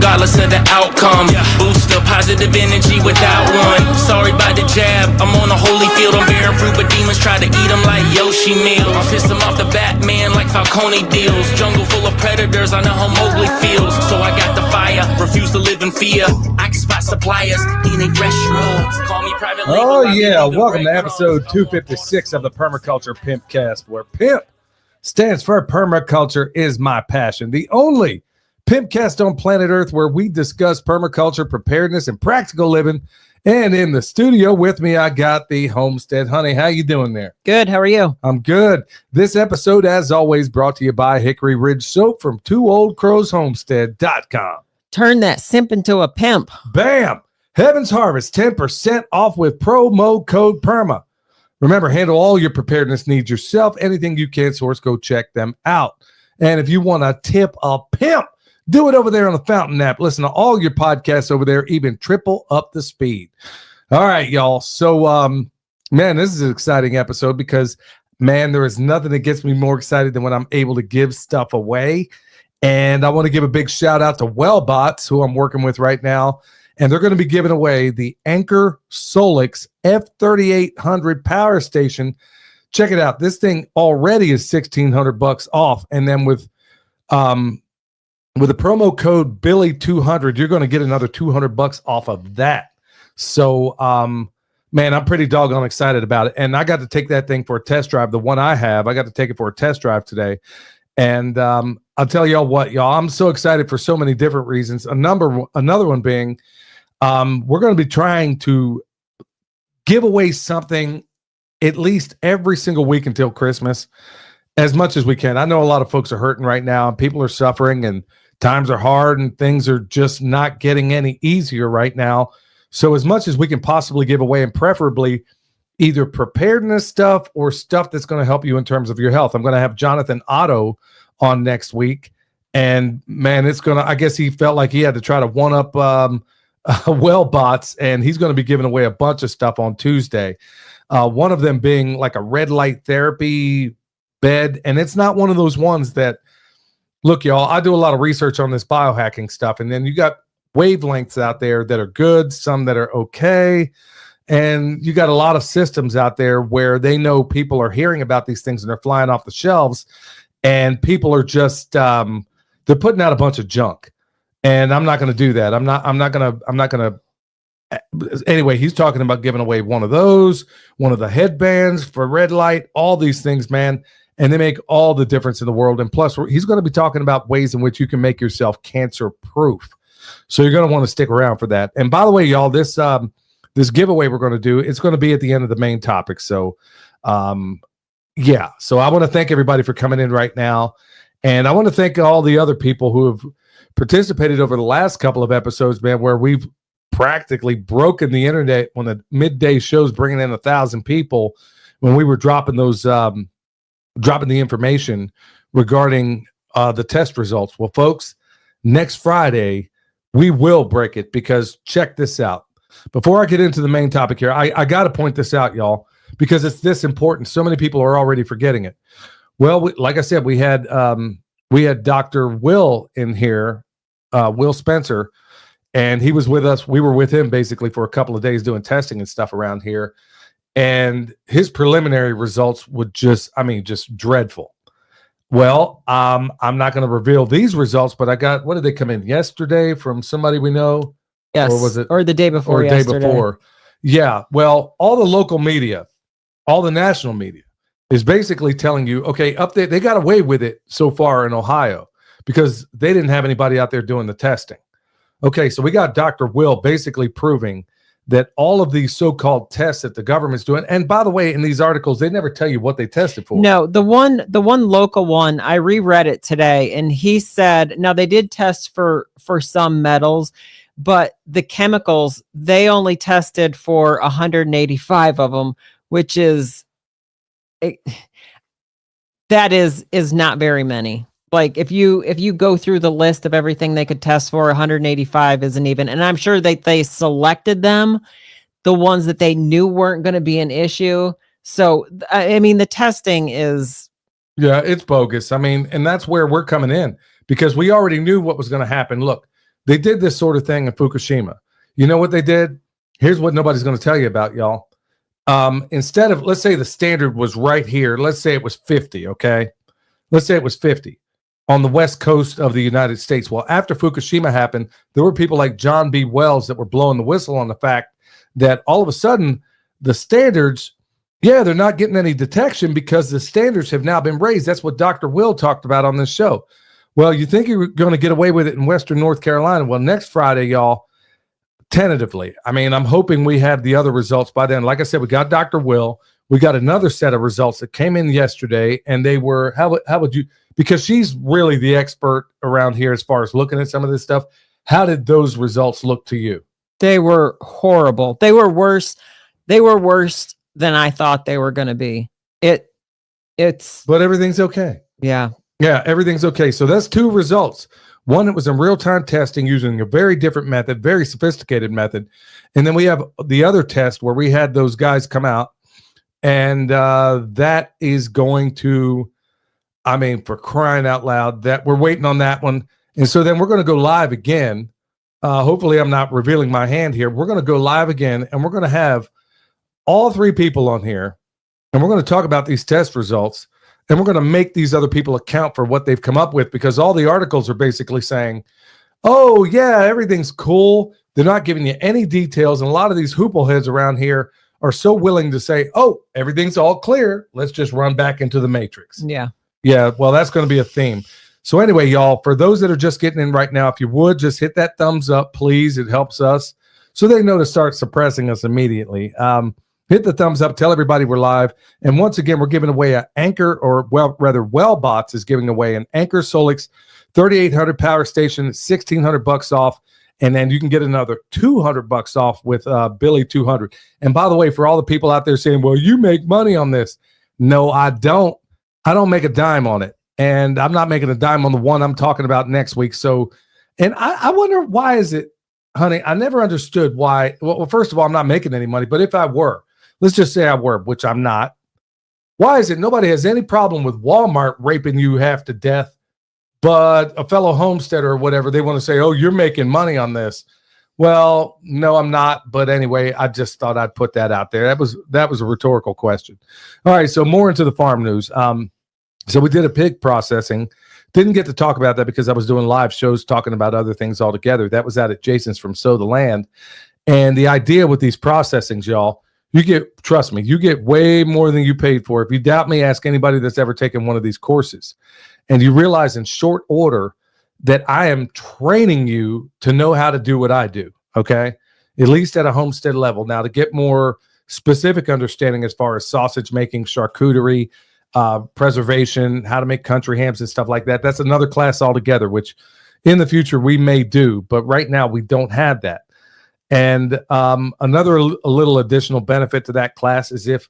regardless of the outcome. Boost the positive energy without one. Sorry about the jab, I'm on a holy field. I'm bearing fruit, but demons try to eat them like Yoshi meals. I pissed them off the Batman like Falcone deals. Jungle full of predators, I know how Mowgli feels. So I got the fire, refuse to live in fear. I can spot suppliers, eating fresh drugs. Call me private label. Oh yeah, welcome to episode 256 of the Permaculture Pimpcast, where PIMP stands for Permaculture is my passion. The only Pimpcast on planet Earth where we discuss permaculture, preparedness, and practical living. And in the studio with me, I got the Homestead Honey. How you doing there? Good. How are you? I'm good. This episode, as always, brought to you by Hickory Ridge Soap from twooldcrowshomestead.com. Turn that simp into a pimp. Bam! Heaven's Harvest, 10% off with promo code PERMA. Remember, handle all your preparedness needs yourself. Anything you can't source, go check them out. And if you want to tip a pimp, do it over there on the Fountain app. Listen to all your podcasts over there, even triple up the speed. All right, y'all. So, man, this is an exciting episode because, man, there is nothing that gets me more excited than when I'm able to give stuff away. And I want to give a big shout out to Wellbots, who I'm working with right now. And they're going to be giving away the Anker Solix F3800 power station. Check it out. This thing already is $1,600 off. And then with the promo code Billy200, you're going to get another $200 off of that. So, man, I'm pretty doggone excited about it. And I got to take that thing for a test drive. The one I have, I got to take it for a test drive today. And I'll tell y'all what, y'all, I'm so excited for so many different reasons. Another one being, we're going to be trying to give away something at least every single week until Christmas, as much as we can. I know a lot of folks are hurting right now, and people are suffering, and times are hard, and things are just not getting any easier right now. So as much as we can possibly give away, and preferably either preparedness stuff or stuff that's going to help you in terms of your health. I'm going to have Jonathan Otto on next week. And man, I guess he felt like he had to try to one up Wellbots, and he's going to be giving away a bunch of stuff on Tuesday. One of them being like a red light therapy bed. And it's not one of those ones that, look, y'all, I do a lot of research on this biohacking stuff. And then you got wavelengths out there that are good, some that are okay. And you got a lot of systems out there where they know people are hearing about these things and they're flying off the shelves, and people are just, they're putting out a bunch of junk. And I'm not going to do that. I'm not going to. Anyway, he's talking about giving away one of those, one of the headbands for red light, all these things, man. And they make all the difference in the world. And plus, he's going to be talking about ways in which you can make yourself cancer proof. So you're going to want to stick around for that. And by the way, y'all, this giveaway we're going to do, it's going to be at the end of the main topic. So, yeah. So I want to thank everybody for coming in right now. And I want to thank all the other people who have participated over the last couple of episodes, man, where we've practically broken the internet when the midday shows bringing in 1,000 people, when we were dropping those, dropping the information regarding the test results. Well, folks, next Friday, we will break it, because check this out. Before I get into the main topic here, I got to point this out, y'all, because it's this important. So many people are already forgetting it. Well, like I said, we had Dr. Will in here, Will Spencer, and he was with us. We were with him basically for a couple of days doing testing and stuff around here. And his preliminary results would just dreadful. Well, I'm not going to reveal these results, but what did they come in yesterday from somebody we know? Yes. Or was it? Or the day before Or yesterday. day before. Yeah. Well, all the local media, all the national media is basically telling you, okay, update. They got away with it so far in Ohio because they didn't have anybody out there doing the testing. Okay. So we got Dr. Will basically proving that all of these so-called tests that the government's doing, and by the way, in these articles, they never tell you what they tested for. No, the one local one, I reread it today, and he said, now they did test for some metals, but the chemicals, they only tested for 185 of them, which is, that is not very many. Like if you go through the list of everything they could test for, 185 isn't even, and I'm sure that they selected them, the ones that they knew weren't going to be an issue. So, I mean, the testing is. Yeah, it's bogus. I mean, and that's where we're coming in because we already knew what was going to happen. Look, they did this sort of thing in Fukushima. You know what they did? Here's what nobody's going to tell you about, y'all. Instead of, let's say the standard was right here. Let's say it was 50, okay? Let's say it was 50 on the west coast of the United States. Well, after Fukushima happened, there were people like John B. Wells that were blowing the whistle on the fact that all of a sudden the standards, yeah, they're not getting any detection because the standards have now been raised. That's what Dr. Will talked about on this show. Well, you think you're going to get away with it in Western North Carolina. Well, next Friday, y'all, tentatively, I mean, I'm hoping we have the other results by then. Like I said, we got Dr. Will. We got another set of results that came in yesterday, and they were, how would you, because she's really the expert around here as far as looking at some of this stuff. How did those results look to you? They were horrible. They were worse. They were worse than I thought they were going to be. But everything's okay. Yeah. Yeah, everything's okay. So that's two results. One, it was in real-time testing using a very different method, very sophisticated method. And then we have the other test where we had those guys come out. And that is going to, I mean, for crying out loud, that we're waiting on that one. And so then we're going to go live again. Hopefully I'm not revealing my hand here. We're going to go live again, and we're going to have all three people on here. And we're going to talk about these test results. And we're going to make these other people account for what they've come up with, because all the articles are basically saying, oh, yeah, everything's cool. They're not giving you any details. And a lot of these hoople heads around here are so willing to say, oh, everything's all clear. Let's just run back into the matrix. Yeah. Yeah, well, that's going to be a theme. So anyway, y'all, for those that are just getting in right now, if you would, just hit that thumbs up, please. It helps us so they know to start suppressing us immediately. Hit the thumbs up. Tell everybody we're live. And once again, we're giving away an Anchor, or Wellbots is giving away an Anchor Solix 3800 power station, $1,600 off. And then you can get another $200 off with Billy 200. And by the way, for all the people out there saying, well, you make money on this. No, I don't. I don't make a dime on it. And I'm not making a dime on the one I'm talking about next week. So, and I wonder, why is it, honey? I never understood why. Well, first of all, I'm not making any money, but if I were, let's just say I were, which I'm not. Why is it nobody has any problem with Walmart raping you half to death, but a fellow homesteader or whatever, they want to say, oh, you're making money on this? Well, no, I'm not. But anyway, I just thought I'd put that out there. That was a rhetorical question. All right, so more into the farm news. So we did a pig processing. Didn't get to talk about that because I was doing live shows talking about other things altogether. That was out at Jason's from Sow the Land. And the idea with these processings, y'all, trust me, you get way more than you paid for. If you doubt me, ask anybody that's ever taken one of these courses. And you realize in short order that I am training you to know how to do what I do, okay? At least at a homestead level. Now, to get more specific understanding as far as sausage making, charcuterie, preservation, how to make country hams and stuff like that, that's another class altogether, which in the future we may do. But right now we don't have that. And a little additional benefit to that class is if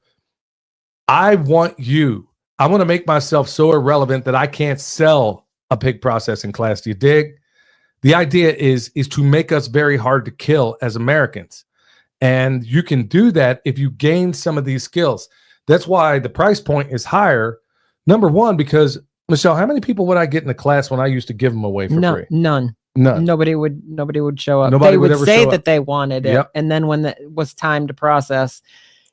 I want to make myself so irrelevant that I can't sell a pig processing class. Do you dig? The idea is to make us very hard to kill as Americans. And you can do that if you gain some of these skills. That's why the price point is higher. Number one, because, Michelle, how many people would I get in the class when I used to give them away for free? None. Nobody would show up. Nobody they would ever say show that up. they wanted it. Yep. And then when it was time to process,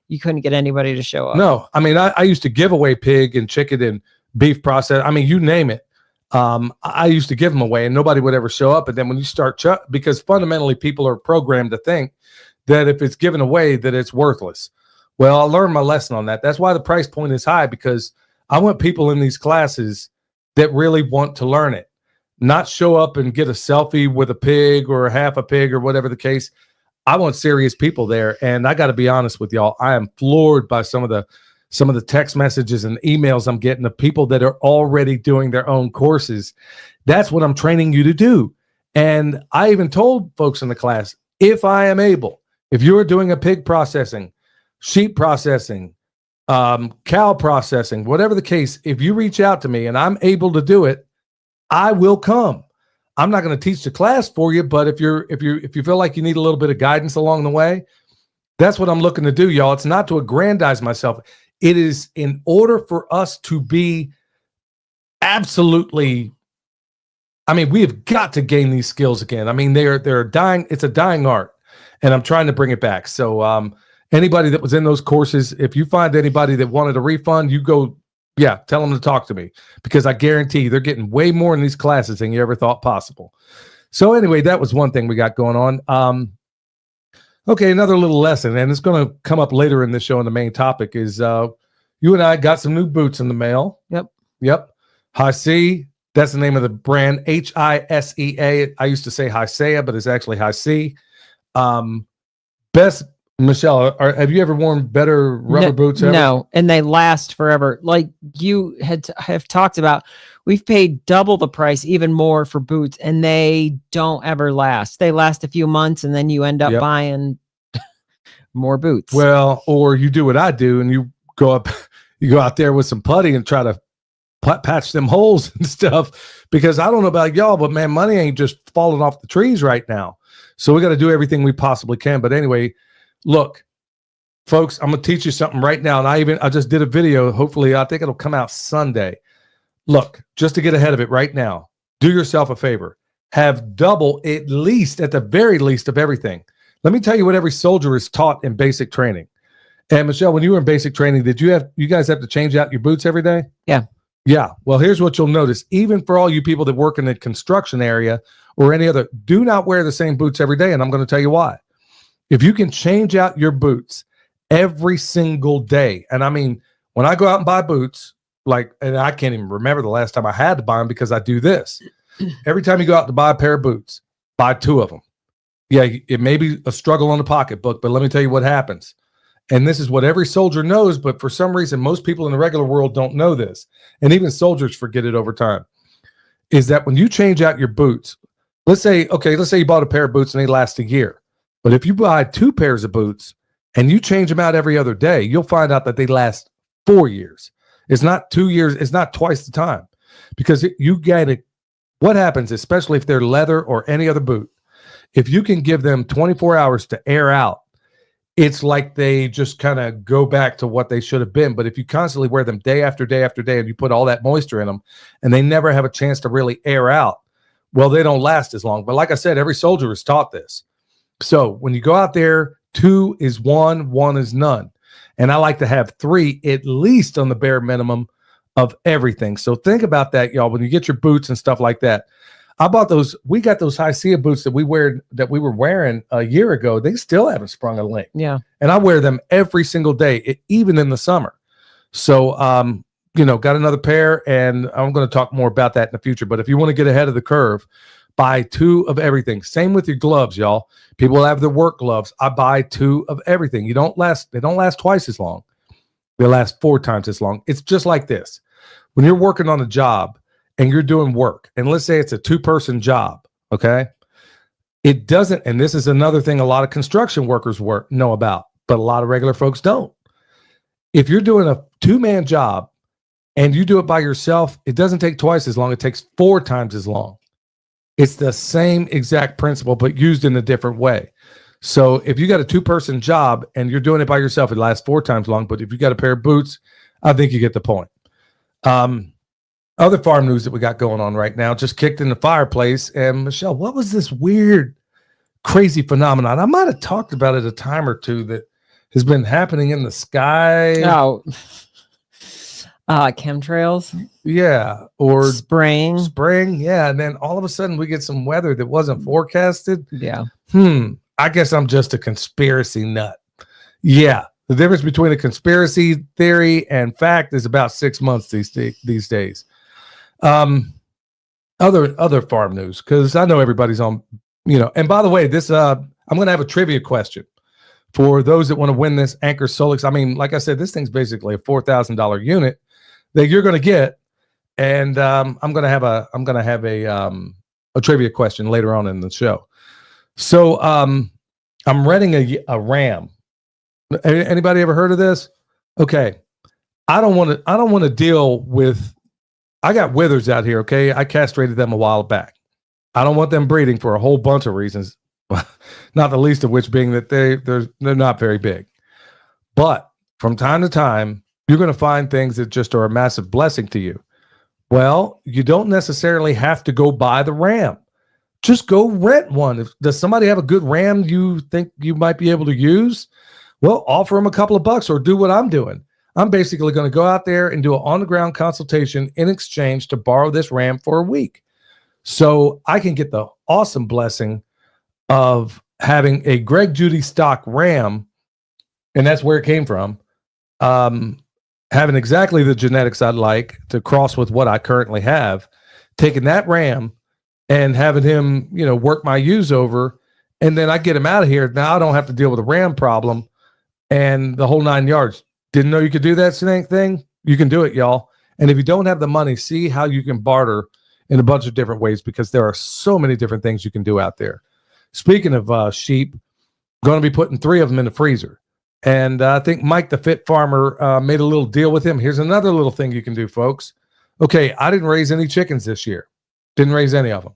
you couldn't get anybody to show up. No, I mean, I used to give away pig and chicken and beef process. I mean, you name it. I used to give them away and nobody would ever show up. And then when you start, because fundamentally people are programmed to think that if it's given away, that it's worthless. Well, I learned my lesson on that. That's why the price point is high, because I want people in these classes that really want to learn it, not show up and get a selfie with a pig or a half a pig or whatever the case. I want serious people there. And I got to be honest with y'all, I am floored by some of the text messages and emails I'm getting of people that are already doing their own courses. That's what I'm training you to do. And I even told folks in the class, if I am able, if you're doing a pig processing, sheep processing, cow processing, whatever the case, if you reach out to me and I'm able to do it, I will come. I'm not going to teach the class for you, but if you feel like you need a little bit of guidance along the way, that's what I'm looking to do, y'all. It's not to aggrandize myself. It is in order for us to be absolutely, I mean, we have got to gain these skills again. I mean, they're dying. It's a dying art, and I'm trying to bring it back. So, anybody that was in those courses, if you find anybody that wanted a refund, you go, tell them to talk to me, because I guarantee you they're getting way more in these classes than you ever thought possible. So anyway, that was one thing we got going on. Okay, another little lesson, and it's going to come up later in the show. And the main topic is you and I got some new boots in the mail. Yep. Hisea. That's the name of the brand, Hisea. I used to say Hisea, but it's actually Hisea. Best, Michelle, have you ever worn better rubber boots ever? No, and they last forever. Like you have talked about, we've paid double the price, even more for boots, and they don't ever last. They last a few months, and then you end up buying more boots. Well, or you do what I do, and you go out there with some putty and try to patch them holes and stuff, because I don't know about y'all, but man, money ain't just falling off the trees right now. So we got to do everything we possibly can. But anyway, look, folks, I'm going to teach you something right now. And I just did a video. Hopefully, I think it'll come out Sunday. Look, just to get ahead of it right now, do yourself a favor. Have double, at least, at the very least, of everything. Let me tell you what every soldier is taught in basic training. And Michelle, when you were in basic training, did you guys have to change out your boots every day? Yeah. Well, here's what you'll notice. Even for all you people that work in the construction area or any other, do not wear the same boots every day. And I'm going to tell you why. If you can change out your boots every single day, and I mean, when I go out and buy boots, and I can't even remember the last time I had to buy them, because I do this. Every time you go out to buy a pair of boots, buy 2 of them. Yeah, it may be a struggle on the pocketbook, but let me tell you what happens. And this is what every soldier knows, but for some reason, most people in the regular world don't know this. And even soldiers forget it over time. Is that when you change out your boots, let's say you bought a pair of boots and they last a year. But if you buy 2 pairs of boots and you change them out every other day, you'll find out that they last 4 years. It's not 2 years. It's not twice the time, because what happens, especially if they're leather or any other boot, if you can give them 24 hours to air out, it's like they just kind of go back to what they should have been. But if you constantly wear them day after day after day and you put all that moisture in them and they never have a chance to really air out, well, they don't last as long. But like I said, every soldier is taught this. So when you go out there, 2 is 1, 1 is none. And I like to have 3 at least on the bare minimum of everything. So think about that, y'all, when you get your boots and stuff like that. We got those Hisea boots that we were wearing a year ago. They still haven't sprung a link. Yeah. And I wear them every single day, even in the summer. So, got another pair, and I'm going to talk more about that in the future. But if you want to get ahead of the curve, buy 2 of everything. Same with your gloves, y'all. People have their work gloves. I buy 2 of everything. They don't last twice as long. They last 4 times as long. It's just like this. When you're working on a job and you're doing work, and let's say it's a 2-person job, okay? It doesn't, and this is another thing a lot of construction workers know about, but a lot of regular folks don't. If you're doing a 2-man job and you do it by yourself, it doesn't take twice as long. It takes 4 times as long. It's the same exact principle, but used in a different way. So if you got a 2-person job and you're doing it by yourself, it lasts 4 times long. But if you got a pair of boots, I think you get the point. Other farm news that we got going on right now, just kicked in the fireplace. And Michelle, what was this weird, crazy phenomenon? I might have talked about it a time or two that has been happening in the sky. Oh, chemtrails. Yeah. Or spring. Yeah. And then all of a sudden we get some weather that wasn't forecasted. Yeah. I guess I'm just a conspiracy nut. Yeah. The difference between a conspiracy theory and fact is about 6 months these days. Other farm news, because I know everybody's on, and by the way, this I'm going to have a trivia question for those that want to win this Anchor Solix. I mean, like I said, this thing's basically a $4,000 unit that you're going to get, and I'm going to have a trivia question later on in the show. So I'm renting a ram. Anybody ever heard of this? Okay. I don't want to deal with, I got withers out here. Okay. I castrated them a while back. I don't want them breeding for a whole bunch of reasons. Not the least of which being that they're not very big, but from time to time, you're going to find things that just are a massive blessing to you. Well, you don't necessarily have to go buy the Ram. Just go rent one. Does somebody have a good Ram you think you might be able to use? Well, offer them a couple of bucks or do what I'm doing. I'm basically going to go out there and do an on-the-ground consultation in exchange to borrow this Ram for a week. So I can get the awesome blessing of having a Greg Judy stock Ram, and that's where it came from, having exactly the genetics I'd like to cross with what I currently have, taking that Ram and having him, work my ewes over, and then I get him out of here. Now I don't have to deal with a Ram problem and the whole 9 yards. Didn't know you could do that thing? You can do it, y'all. And if you don't have the money, see how you can barter in a bunch of different ways, because there are so many different things you can do out there. Speaking of sheep, going to be putting 3 of them in the freezer. And I think Mike, the Fit Farmer, made a little deal with him. Here's another little thing you can do, folks. Okay, I didn't raise any chickens this year. Didn't raise any of them.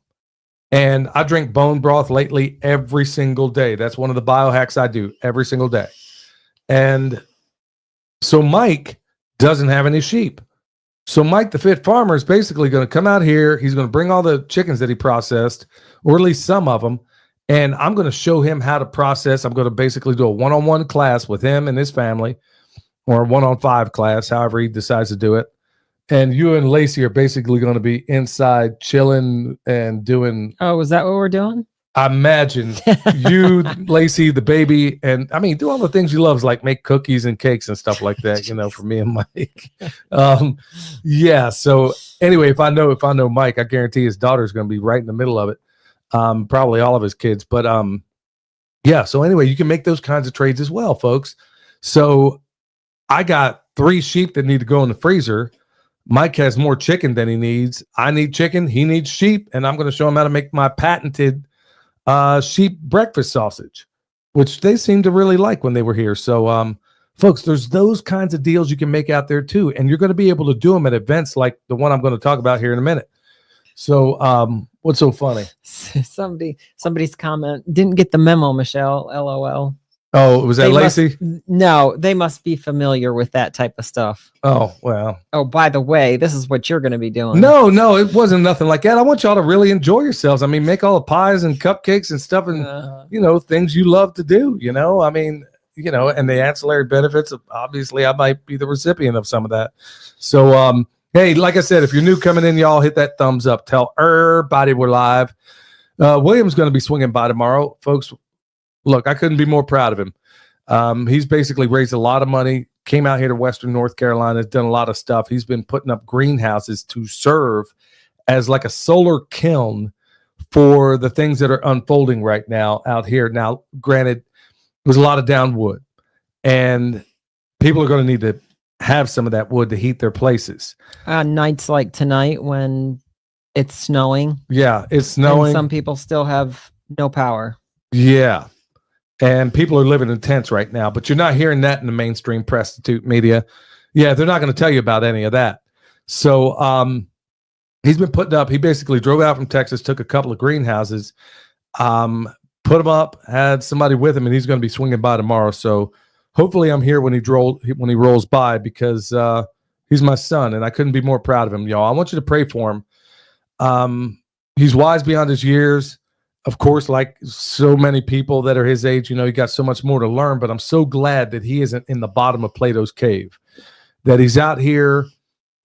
And I drink bone broth lately every single day. That's one of the biohacks I do every single day. And so Mike doesn't have any sheep. So Mike, the Fit Farmer, is basically going to come out here. He's going to bring all the chickens that he processed, or at least some of them, and I'm going to show him how to process. I'm going to basically do a one-on-one class with him and his family, or a 1-on-5 class, however he decides to do it. And you and Lacey are basically going to be inside chilling and doing. Oh, is that what we're doing? I imagine you, Lacey, the baby, and I mean, do all the things you love, like make cookies and cakes and stuff like that, for me and Mike. Yeah. So anyway, if I know Mike, I guarantee his daughter's going to be right in the middle of it. Probably all of his kids, but yeah. So anyway, you can make those kinds of trades as well, folks. So I got 3 sheep that need to go in the freezer. Mike has more chicken than he needs. I need chicken. He needs sheep, and I'm going to show him how to make my patented sheep breakfast sausage, which they seem to really like when they were here. So, folks, there's those kinds of deals you can make out there too, and you're going to be able to do them at events like the one I'm going to talk about here in a minute. So, what's so funny? Somebody's comment didn't get the memo, Michelle. LOL. Oh, was that Lacey? No, they must be familiar with that type of stuff. Oh, well. Oh, by the way, this is what you're going to be doing. No, it wasn't nothing like that. I want y'all to really enjoy yourselves. I mean, make all the pies and cupcakes and stuff and, things you love to do, I mean, and the ancillary benefits, obviously, I might be the recipient of some of that. So, hey, like I said, if you're new coming in, y'all hit that thumbs up. Tell everybody we're live. William's going to be swinging by tomorrow, folks. Look, I couldn't be more proud of him. He's basically raised a lot of money, came out here to Western North Carolina, has done a lot of stuff. He's been putting up greenhouses to serve as like a solar kiln for the things that are unfolding right now out here. Now, granted, there's a lot of down wood, and people are going to need to have some of that wood to heat their places. Nights like tonight when it's snowing. Yeah, it's snowing. And some people still have no power. Yeah. And people are living in tents right now, but you're not hearing that in the mainstream prostitute media. Yeah, they're not going to tell you about any of that. So he's been putting up, he basically drove out from Texas, took a couple of greenhouses, put them up, had somebody with him, and he's going to be swinging by tomorrow. So hopefully I'm here when he rolls by, because he's my son, and I couldn't be more proud of him, y'all. I want you to pray for him. He's wise beyond his years. Of course, like so many people that are his age, he got so much more to learn, but I'm so glad that he isn't in the bottom of Plato's cave, that he's out here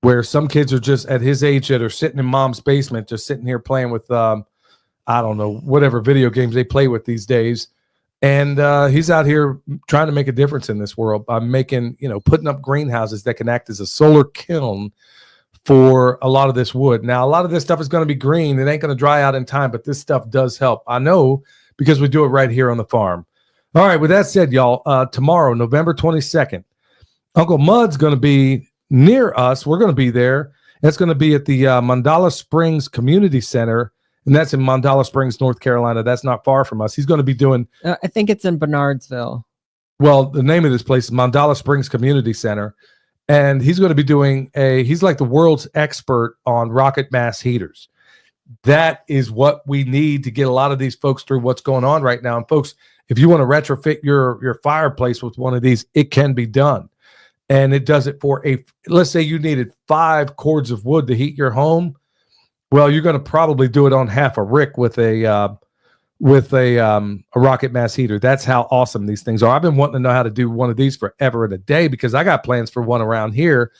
where some kids are just at his age that are sitting in mom's basement, just sitting here playing with, I don't know, whatever video games they play with these days. And he's out here trying to make a difference in this world by making, putting up greenhouses that can act as a solar kiln for a lot of this wood. Now, a lot of this stuff is going to be green. It ain't going to dry out in time, but this stuff does help. I know, because we do it right here on the farm. All right, with that said, y'all, tomorrow, November 22nd, Uncle Mud's going to be near us. We're going to be there. That's going to be at the Mandala Springs Community Center, and that's in Mandala Springs, North Carolina. That's not far from us. He's going to be doing... I think it's in Bernardsville. Well, the name of this place is Mandala Springs Community Center. And he's going to be doing he's like the world's expert on rocket mass heaters. That is what we need to get a lot of these folks through what's going on right now. And folks, if you want to retrofit your fireplace with one of these, it can be done. and it does it for let's say you needed 5 cords of wood to heat your home. Well, you're going to probably do it on half a rick with a rocket mass heater. That's how awesome these things are. I've been wanting to know how to do one of these forever and a day because I got plans for one around here.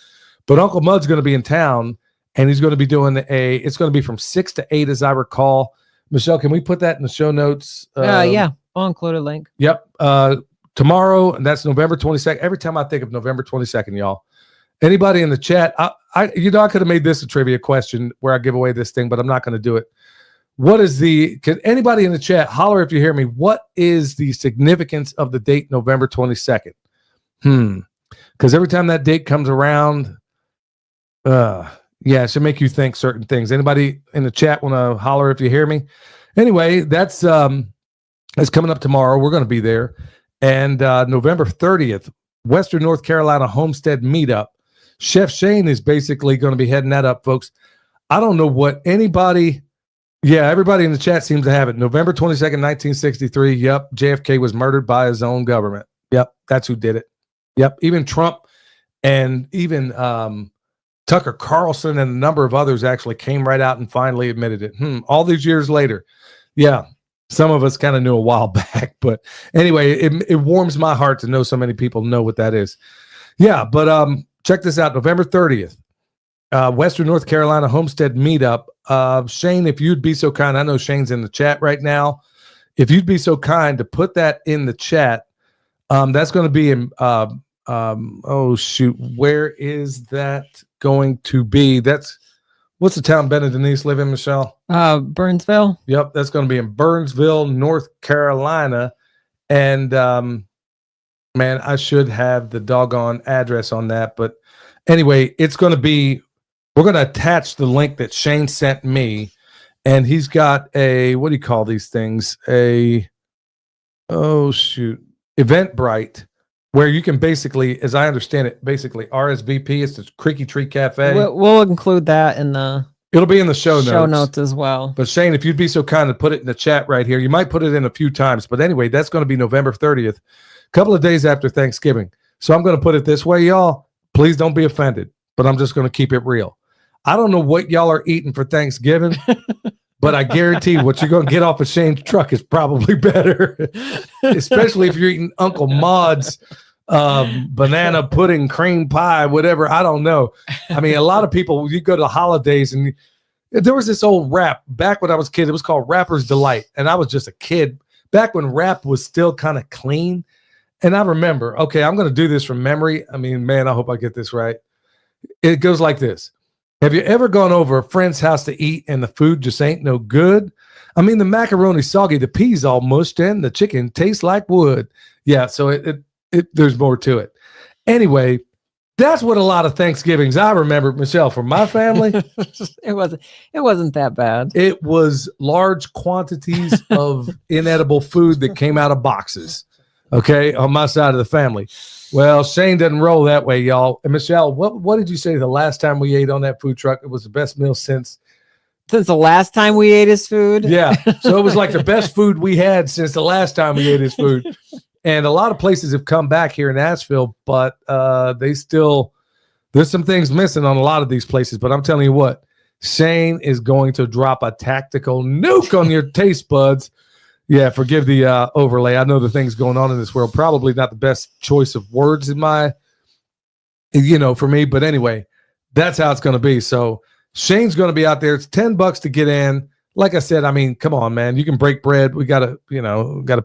But Uncle Mud's going to be in town, and he's going to be doing it's going to be from 6 to 8, as I recall. Michelle, can we put that in the show notes? Yeah, I'll include a link. Yep. Tomorrow, and that's November 22nd. Every time I think of November 22nd, y'all, anybody in the chat, I could have made this a trivia question where I give away this thing, but I'm not going to do it. Can anybody in the chat holler if you hear me? What is the significance of the date November 22nd? Because every time that date comes around, it should make you think certain things. Anybody in the chat want to holler if you hear me? Anyway, that's coming up tomorrow. We're going to be there. And November 30th, Western North Carolina Homestead Meetup. Chef Shane is basically going to be heading that up, folks. I don't know what everybody in the chat seems to have it. November 22nd, 1963. Yep, JFK was murdered by his own government. Yep, that's who did it. Yep, even Trump and even Tucker Carlson and a number of others actually came right out and finally admitted it. All these years later. Yeah, some of us kind of knew a while back. But anyway, it warms my heart to know so many people know what that is. Yeah, but check this out. November 30th, Western North Carolina Homestead Meetup. Shane, if you'd be so kind, I know Shane's in the chat right now. If you'd be so kind to put that in the chat, that's going to be in, where is that going to be? What's the town Ben and Denise live in, Michelle? Burnsville. Yep, that's going to be in Burnsville, North Carolina. And man, I should have the doggone address on that. But anyway, we're going to attach the link that Shane sent me. And he's got what do you call these things? Eventbrite, where you can basically, as I understand it, basically RSVP. It's the Creaky Tree Cafe. We'll include that in the It'll be in the show notes as well. But Shane, if you'd be so kind to put it in the chat right here, you might put it in a few times. But anyway, that's going to be November 30th, a couple of days after Thanksgiving. So I'm going to put it this way, y'all. Please don't be offended, but I'm just going to keep it real. I don't know what y'all are eating for Thanksgiving, but I guarantee what you're going to get off of Shane's truck is probably better, especially if you're eating Uncle Maud's banana pudding, cream pie, whatever. I don't know. I mean, a lot of people, you go to the holidays and there was this old rap back when I was a kid. It was called Rapper's Delight. And I was just a kid back when rap was still kind of clean. And I remember, okay, I'm going to do this from memory. I mean, man, I hope I get this right. It goes like this. Have you ever gone over a friend's house to eat and the food just ain't no good? I mean, the macaroni's soggy, the peas all mushed in, the chicken tastes like wood. Yeah, so there's more to it. Anyway, that's what a lot of Thanksgivings I remember, Michelle, from my family. It wasn't that bad. It was large quantities of inedible food that came out of boxes. Okay, on my side of the family. Well, Shane doesn't roll that way, y'all. And Michelle, what did you say the last time we ate on that food truck? It was the best meal since the last time we ate his food. Yeah, so it was like the best food we had since the last time we ate his food. And a lot of places have come back here in Asheville, but there's some things missing on a lot of these places. But I'm telling you what, Shane is going to drop a tactical nuke on your taste buds. Yeah, forgive the overlay. I know the things going on in this world. Probably not the best choice of words in for me. But anyway, that's how it's going to be. So Shane's going to be out there. It's $10 to get in. Like I said, I mean, come on, man. You can break bread. We got to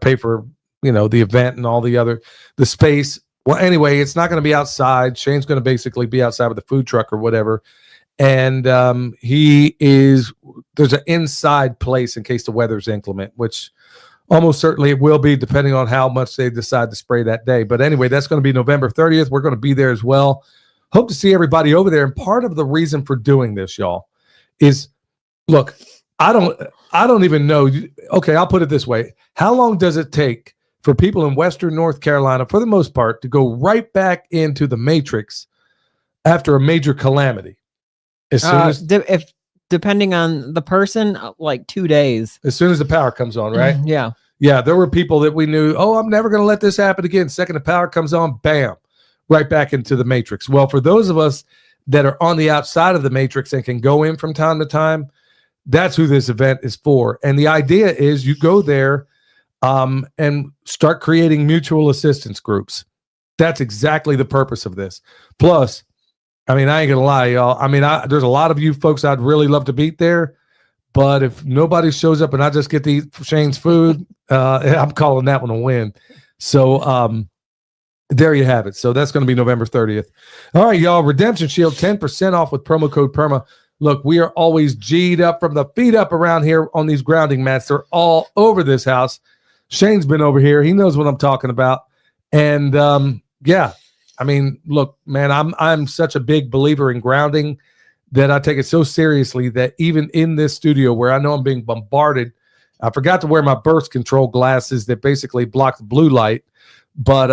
pay for, the event and all the space. Well, anyway, it's not going to be outside. Shane's going to basically be outside with the food truck or whatever. And there's an inside place in case the weather's inclement, which almost certainly it will be depending on how much they decide to spray that day. But anyway, that's going to be November 30th. We're going to be there as well. Hope to see everybody over there. And part of the reason for doing this, y'all, is, look, I don't even know. Okay, I'll put it this way. How long does it take for people in Western North Carolina, for the most part, to go right back into the matrix after a major calamity? As soon as depending on the person, like 2 days. As soon as the power comes on, right? Yeah. There were people that we knew, I'm never going to let this happen again. Second the power comes on, bam, right back into the matrix. Well, for those of us that are on the outside of the matrix and can go in from time to time, that's who this event is for. And the idea is you go there and start creating mutual assistance groups. That's exactly the purpose of this. Plus, I mean, I ain't gonna lie, y'all. I mean, there's a lot of you folks I'd really love to beat there, but if nobody shows up and I just get to eat Shane's food, I'm calling that one a win. So there you have it. So that's going to be November 30th. All right, y'all. Redemption Shield, 10% off with promo code PERMA. Look, we are always G'd up from the feet up around here on these grounding mats. They're all over this house. Shane's been over here. He knows what I'm talking about. And yeah, I mean, look, man, I'm such a big believer in grounding that I take it so seriously that even in this studio where I know I'm being bombarded, I forgot to wear my birth control glasses that basically block the blue light. But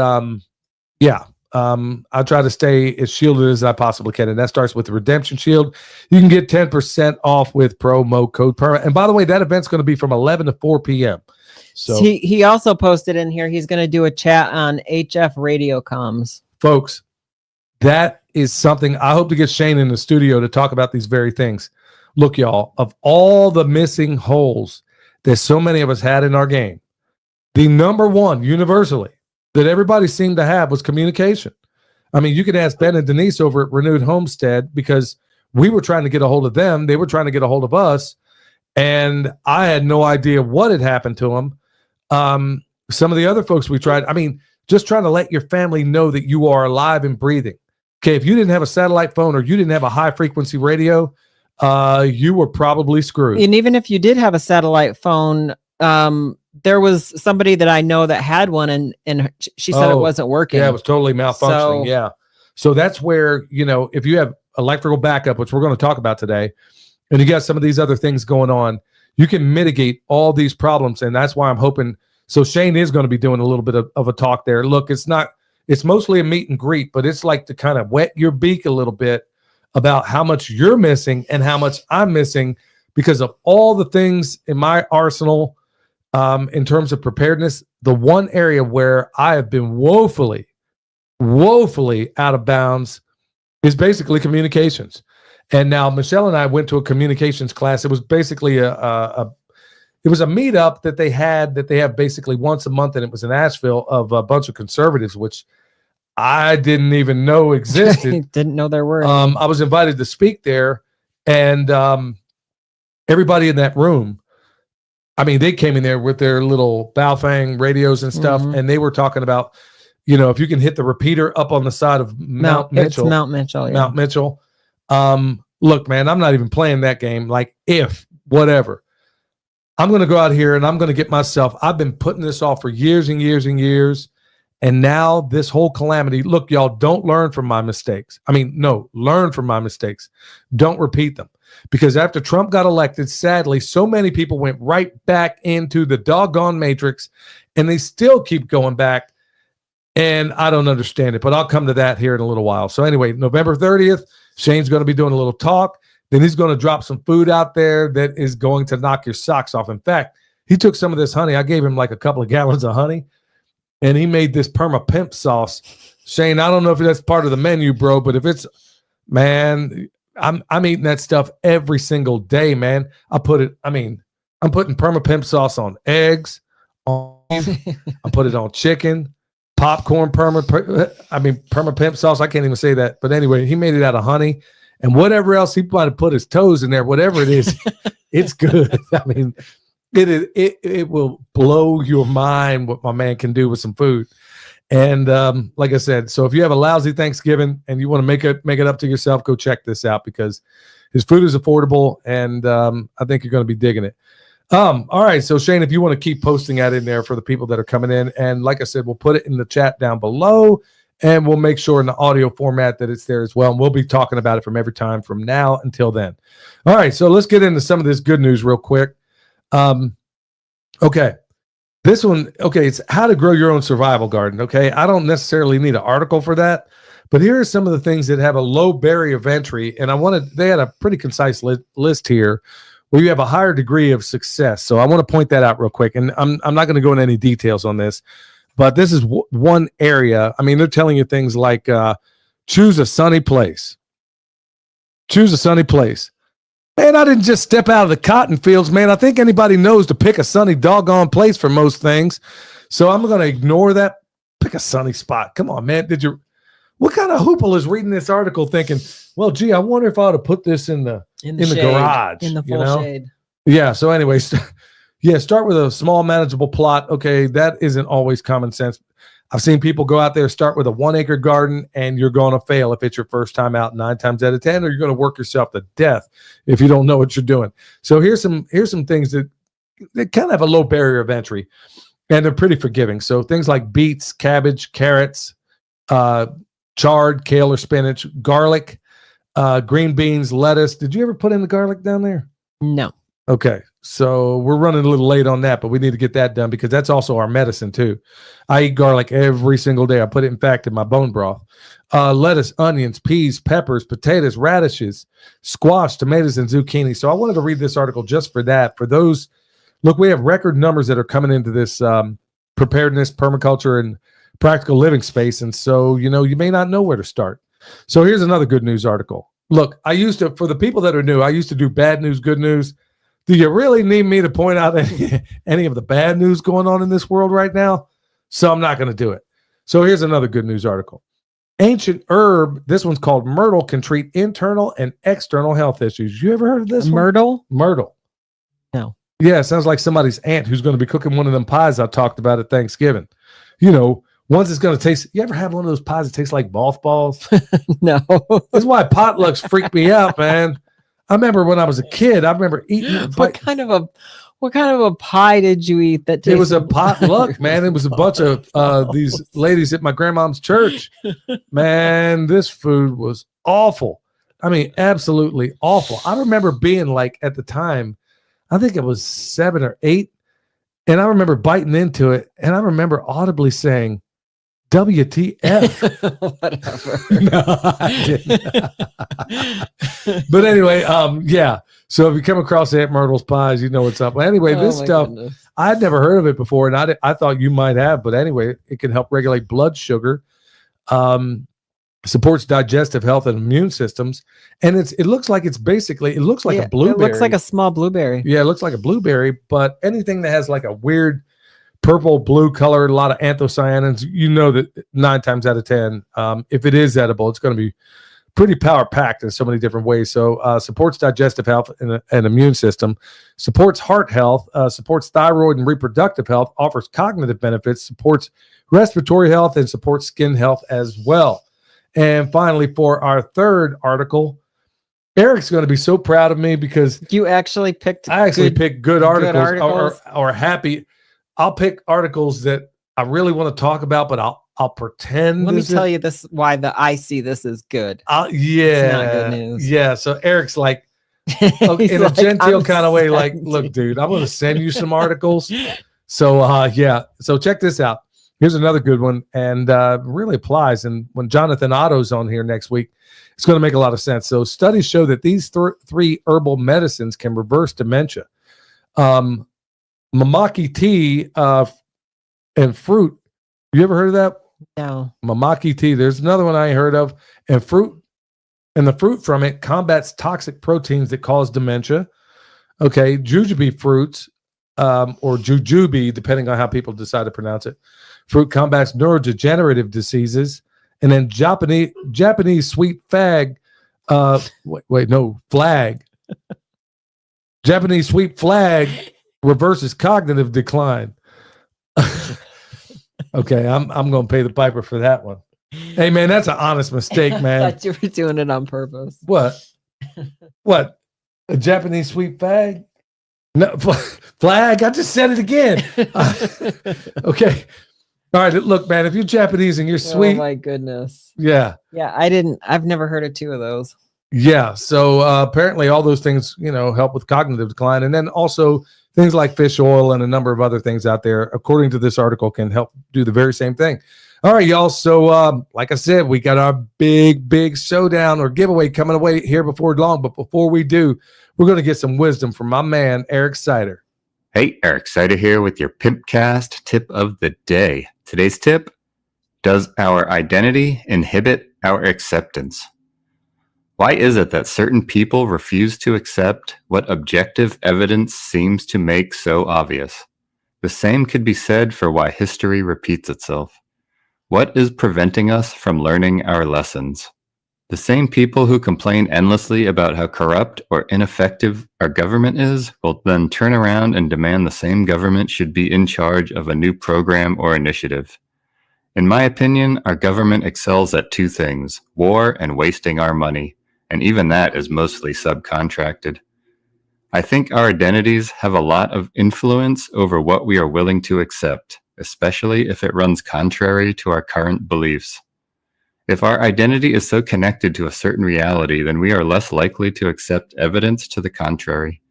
yeah, I try to stay as shielded as I possibly can. And that starts with the Redemption Shield. You can get 10% off with promo code PERMA. And by the way, that event's going to be from 11 to 4 p.m. So he also posted in here, he's going to do a chat on HF radio comms. Folks, that is something I hope to get Shane in the studio to talk about these very things. Look, y'all, of all the missing holes that so many of us had in our game, the number one universally that everybody seemed to have was communication. I mean, you could ask Ben and Denise over at Renewed Homestead because we were trying to get a hold of them. They were trying to get a hold of us. And I had no idea what had happened to them. Some of the other folks we tried, I mean, just trying to let your family know that you are alive and breathing. Okay, if you didn't have a satellite phone or you didn't have a high frequency radio, you were probably screwed. And even if you did have a satellite phone, there was somebody that I know that had one and she said it wasn't working. Yeah, it was totally malfunctioning. Yeah. So that's where, you know, if you have electrical backup, which we're going to talk about today, and you got some of these other things going on, you can mitigate all these problems. And that's why I'm hoping. So Shane is going to be doing a little bit of a talk there. Look, it's mostly a meet and greet, but it's like to kind of wet your beak a little bit about how much you're missing and how much I'm missing because of all the things in my arsenal in terms of preparedness. The one area where I have been woefully out of bounds is basically communications. And now Michelle and I went to a communications class. It was basically it was a meetup that they have basically once a month, and it was in Asheville of a bunch of conservatives, which I didn't even know existed. Didn't know there were. I was invited to speak there, and everybody in that room, I mean, they came in there with their little Baofeng radios and stuff, and they were talking about, you know, if you can hit the repeater up on the side of Mount Mitchell. It's Mount Mitchell. Yeah. Mount Mitchell. Look, man, I'm not even playing that game. Like, if whatever. I'm going to go out here and I'm going to get myself. I've been putting this off for years and years and years. And now this whole calamity. Look, y'all, don't learn from my mistakes. I mean, no, learn from my mistakes. Don't repeat them. Because after Trump got elected, sadly, so many people went right back into the doggone matrix and they still keep going back. And I don't understand it, but I'll come to that here in a little while. So anyway, November 30th, Shane's going to be doing a little talk. Then he's going to drop some food out there that is going to knock your socks off. In fact, he took some of this honey. I gave him like a couple of gallons of honey, and he made this Perma Pimp sauce. Shane, I don't know if that's part of the menu, bro, but if it's, man, I'm eating that stuff every single day, man. I'm putting Perma Pimp sauce on eggs. I put it on chicken, popcorn, Perma Pimp sauce. I can't even say that. But anyway, he made it out of honey. And whatever else he might have put his toes in there, whatever it is, it's good. I mean, it will blow your mind what my man can do with some food. And like I said, so if you have a lousy Thanksgiving and you want to make it up to yourself, go check this out because his food is affordable, and I think you're going to be digging it. All right, so Shane, if you want to keep posting that in there for the people that are coming in, and like I said, we'll put it in the chat down below. And we'll make sure in the audio format that it's there as well. And we'll be talking about it from every time from now until then. All right, so let's get into some of this good news real quick. Okay. This one, okay, it's how to grow your own survival garden, okay? I don't necessarily need an article for that, but here are some of the things that have a low barrier of entry. And they had a pretty concise list here where you have a higher degree of success. So I want to point that out real quick. And I'm not going to go into any details on this. But this is one area. I mean, they're telling you things like choose a sunny place. Choose a sunny place. Man, I didn't just step out of the cotton fields, man. I think anybody knows to pick a sunny doggone place for most things. So I'm going to ignore that. Pick a sunny spot. Come on, man. What kind of hoople is reading this article thinking, well, gee, I wonder if I ought to put this in the garage. In the full shade. Yeah. So anyways, start with a small manageable plot. Okay. That isn't always common sense. I've seen people go out there, start with a 1 acre garden, and you're going to fail if it's your first time out 9 times out of 10, or you're going to work yourself to death if you don't know what you're doing. So here's some things that kind of have a low barrier of entry, and they're pretty forgiving. So things like beets, cabbage, carrots, chard, kale or spinach, garlic, green beans, lettuce. Did you ever put in the garlic down there? No. Okay, so we're running a little late on that, but we need to get that done because that's also our medicine too. I eat garlic every single day. I put it, in fact, in my bone broth. Lettuce, onions, peas, peppers, potatoes, radishes, squash, tomatoes, and zucchini. So I wanted to read this article just for that. For those, look, we have record numbers that are coming into this preparedness, permaculture, and practical living space. And so, you may not know where to start. So here's another good news article. Look, for the people that are new, I used to do bad news, good news. Do you really need me to point out any of the bad news going on in this world right now? So I'm not going to do it. So here's another good news article. Ancient herb, this one's called myrtle, can treat internal and external health issues. You ever heard of this Myrtle? one? Myrtle. No. Yeah, it sounds like somebody's aunt who's going to be cooking one of them pies I talked about at Thanksgiving. One's it's going to taste, you ever have one of those pies that tastes like golf balls? No. That's why potlucks freak me out, man. I remember when I was a kid, I remember eating. What kind of a pie did you eat that tasted? It was a potluck, man. It was a bunch of these ladies at my grandmom's church. Man, this food was awful. I mean, absolutely awful. I remember being like, at the time, I think it was 7 or 8. And I remember biting into it. And I remember audibly saying, WTF. Whatever. No, I didn't. But anyway, yeah. So if you come across Aunt Myrtle's pies, you know what's up. But anyway, this stuff, I'd never heard of it before, and I thought you might have. But anyway, it can help regulate blood sugar, supports digestive health and immune systems, and it looks like a blueberry. It looks like a small blueberry. Yeah, it looks like a blueberry, but anything that has like a weird purple, blue color, a lot of anthocyanins, that 9 times out of 10, if it is edible, it's going to be pretty power packed in so many different ways. So supports digestive health and immune system, supports heart health, supports thyroid and reproductive health, offers cognitive benefits, supports respiratory health, and supports skin health as well. And finally, for our third article, Eric's going to be so proud of me because you actually picked. I actually picked good articles. Or happy. I'll pick articles that I really want to talk about, but I'll pretend. Let me tell you why I see this is good. Yeah, it's not good news. Yeah. So Eric's like, in a genteel kind of way, like, look, dude, I'm going to send you some articles. So yeah. So check this out. Here's another good one, and really applies. And when Jonathan Otto's on here next week, it's going to make a lot of sense. So studies show that these three herbal medicines can reverse dementia. Mamaki tea and fruit. You ever heard of that? No. Mamaki tea. There's another one I ain't heard of. And the fruit from it combats toxic proteins that cause dementia. Okay, jujube fruits, or jujube, depending on how people decide to pronounce it. Fruit combats neurodegenerative diseases. And then Japanese sweet flag. Flag. Japanese sweet flag reverses cognitive decline. Okay, I'm going to pay the piper for that one. Hey, man, that's an honest mistake, man. I thought you were doing it on purpose. What? What? A Japanese sweet flag? No, flag? I just said it again. Okay. All right, look, man, if you're Japanese and you're sweet. Oh, my goodness. Yeah. Yeah, I've never heard of 2 of those. Yeah, so apparently all those things, help with cognitive decline. And then also things like fish oil and a number of other things out there, according to this article, can help do the very same thing. All right, y'all. So like I said, we got our big showdown or giveaway coming away here before long. But before we do, we're going to get some wisdom from my man, Eric Sider. Hey, Eric Sider here with your Pimpcast tip of the day. Today's tip: does our identity inhibit our acceptance? Why is it that certain people refuse to accept what objective evidence seems to make so obvious? The same could be said for why history repeats itself. What is preventing us from learning our lessons? The same people who complain endlessly about how corrupt or ineffective our government is will then turn around and demand the same government should be in charge of a new program or initiative. In my opinion, our government excels at two things: war and wasting our money, and even that is mostly subcontracted. I think our identities have a lot of influence over what we are willing to accept, especially if it runs contrary to our current beliefs. If our identity is so connected to a certain reality, then we are less likely to accept evidence to the contrary.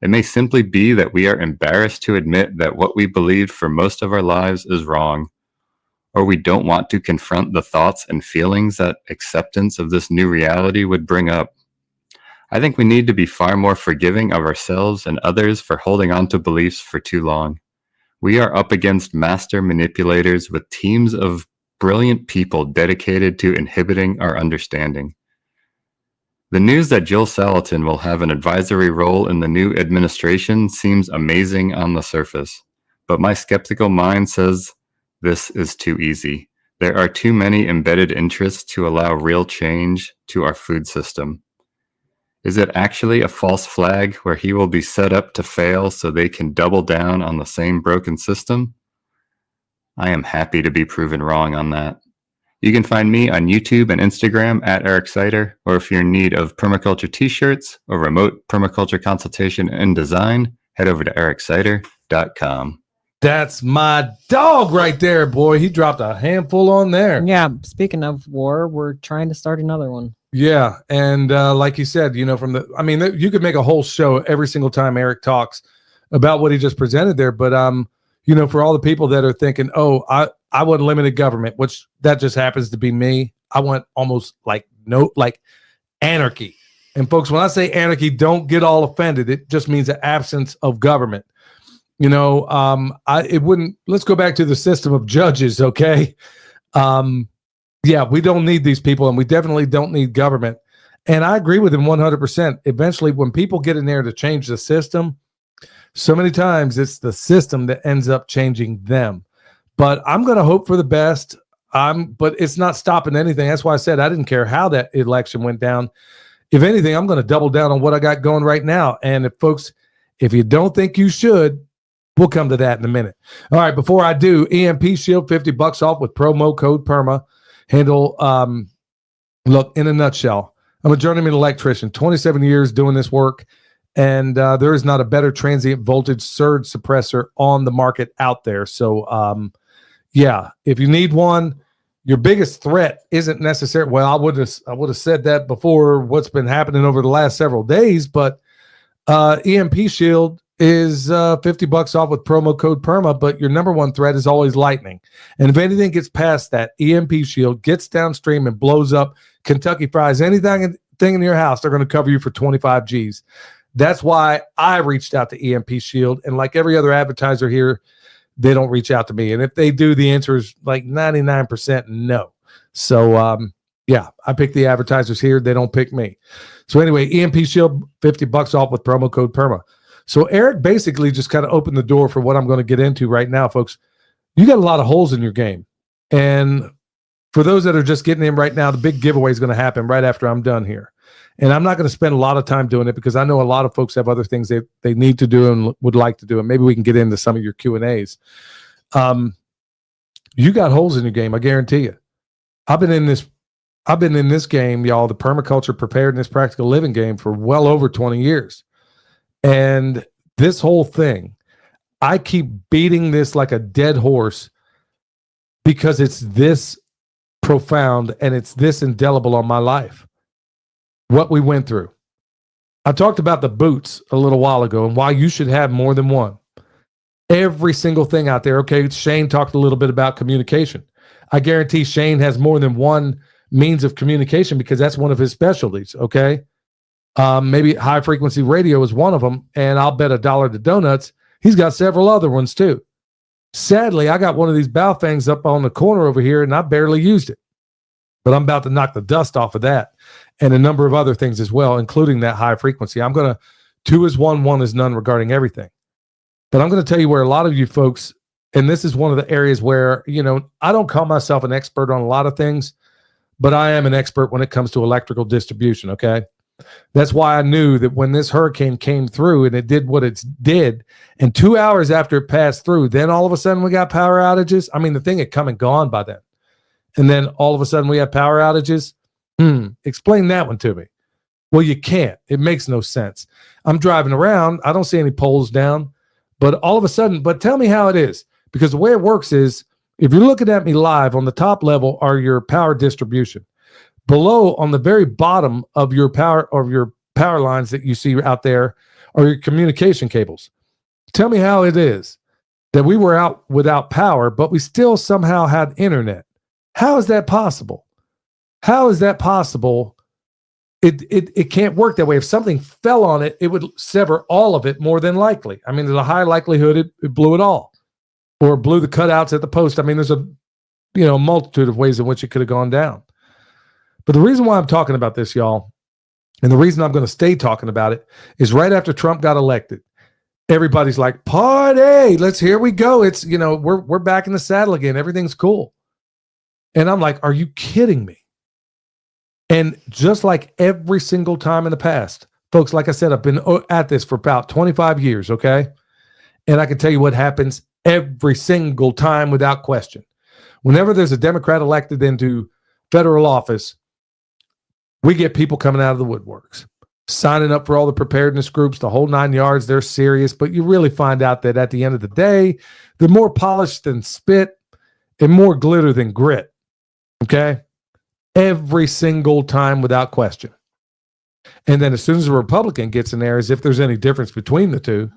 It may simply be that we are embarrassed to admit that what we believed for most of our lives is wrong, or we don't want to confront the thoughts and feelings that acceptance of this new reality would bring up. I think we need to be far more forgiving of ourselves and others for holding on to beliefs for too long. We are up against master manipulators with teams of brilliant people dedicated to inhibiting our understanding. The news that Jill Salatin will have an advisory role in the new administration seems amazing on the surface, but my skeptical mind says this is too easy. There are too many embedded interests to allow real change to our food system. Is it actually a false flag where he will be set up to fail so they can double down on the same broken system? I am happy to be proven wrong on that. You can find me on YouTube and Instagram at Eric Sider, or if you're in need of permaculture t-shirts or remote permaculture consultation and design, head over to ericsider.com. That's my dog right there, boy. He dropped a handful on there. Yeah. Speaking of war, we're trying to start another one. Yeah, and like you said, you could make a whole show every single time Eric talks about what he just presented there. But for all the people that are thinking, oh, I want limited government, which that just happens to be me. I want almost like anarchy. And folks, when I say anarchy, don't get all offended. It just means the absence of government. Let's go back to the system of judges, okay? Yeah, we don't need these people, and we definitely don't need government. And I agree with him 100%. Eventually, when people get in there to change the system, so many times it's the system that ends up changing them. But I'm going to hope for the best. But it's not stopping anything. That's why I said I didn't care how that election went down. If anything, I'm going to double down on what I got going right now. And if you don't think you should, we'll come to that in a minute. All right, before I do, EMP Shield, $50 off with promo code PERMA. Handle, look, in a nutshell, I'm a journeyman electrician, 27 years doing this work, and there is not a better transient voltage surge suppressor on the market out there. So, if you need one, your biggest threat isn't necessarily, well, I would have said that before what's been happening over the last several days, but EMP Shield is $50 off with promo code PERMA, but your number one threat is always lightning. And if anything gets past that, EMP Shield gets downstream and blows up Kentucky Fries, anything in your house, they're going to cover you for 25 G's. That's why I reached out to EMP Shield, and like every other advertiser here, they don't reach out to me. And if they do, the answer is like 99% no. So, I pick the advertisers here. They don't pick me. So anyway, EMP Shield, $50 off with promo code PERMA. So Eric basically just kind of opened the door for what I'm going to get into right now, folks. You got a lot of holes in your game. And for those that are just getting in right now, the big giveaway is going to happen right after I'm done here. And I'm not going to spend a lot of time doing it because I know a lot of folks have other things they need to do and would like to do. And maybe we can get into some of your Q&As. You got holes in your game, I guarantee you. I've been in this game, y'all, the permaculture preparedness practical living game for well over 20 years. And this whole thing, I keep beating this like a dead horse because it's this profound and it's this indelible on my life. What we went through. I talked about the boots a little while ago and why you should have more than one. Every single thing out there. Okay, Shane talked a little bit about communication. I guarantee Shane has more than one means of communication because that's one of his specialties, okay? Maybe high frequency radio is one of them, and I'll bet $1 to donuts He's got several other ones too. Sadly, I got one of these Baofangs up on the corner over here, and I barely used it. But I'm about to knock the dust off of that and a number of other things as well, including that high frequency. I'm going to 2 is 1, 1 is none regarding everything. But I'm going to tell you where a lot of you folks, and this is one of the areas where, I don't call myself an expert on a lot of things, but I am an expert when it comes to electrical distribution, okay? That's why I knew that when this hurricane came through and it did what it did, and 2 hours after it passed through, then all of a sudden we got power outages. I mean, the thing had come and gone by then. And then all of a sudden we have power outages. Explain that one to me. Well, you can't. It makes no sense. I'm driving around. I don't see any poles down. But all of a sudden, but tell me how it is. Because the way it works is, if you're looking at me live, on the top level are your power distribution. Below, on the very bottom of your power lines that you see out there, are your communication cables. Tell me how it is that we were out without power, but we still somehow had internet. How is that possible? How is that possible? It can't work that way. If something fell on it, it would sever all of it more than likely. I mean, there's a high likelihood it blew it all, or blew the cutouts at the post. I mean, there's a multitude of ways in which it could have gone down. But the reason why I'm talking about this, y'all, and the reason I'm going to stay talking about it, is right after Trump got elected, everybody's like, party, here we go. It's, we're back in the saddle again. Everything's cool. And I'm like, are you kidding me? And just like every single time in the past, folks, like I said, I've been at this for about 25 years, okay? And I can tell you what happens every single time without question. Whenever there's a Democrat elected into federal office, we get people coming out of the woodworks, signing up for all the preparedness groups, the whole 9 yards. They're serious, but you really find out that at the end of the day, they're more polished than spit and more glitter than grit, okay? Every single time without question. And then as soon as a Republican gets in there, as if there's any difference between the two,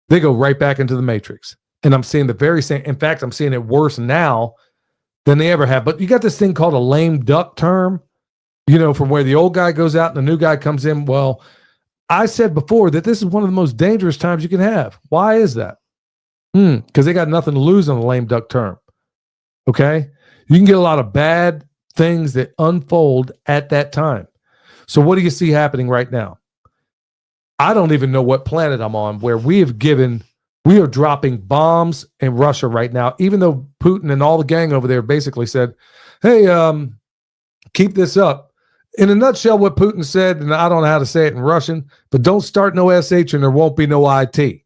they go right back into the matrix. And I'm seeing the very same. In fact, I'm seeing it worse now than they ever have. But you got this thing called a lame duck term, from where the old guy goes out and the new guy comes in. Well, I said before that this is one of the most dangerous times you can have. Why is that? Because they got nothing to lose on a lame duck term. Okay? You can get a lot of bad things that unfold at that time. So what do you see happening right now? I don't even know what planet I'm on where we are dropping bombs in Russia right now, even though Putin and all the gang over there basically said, hey, keep this up. In a nutshell, what Putin said, and I don't know how to say it in Russian, but don't start no SH and there won't be no IT.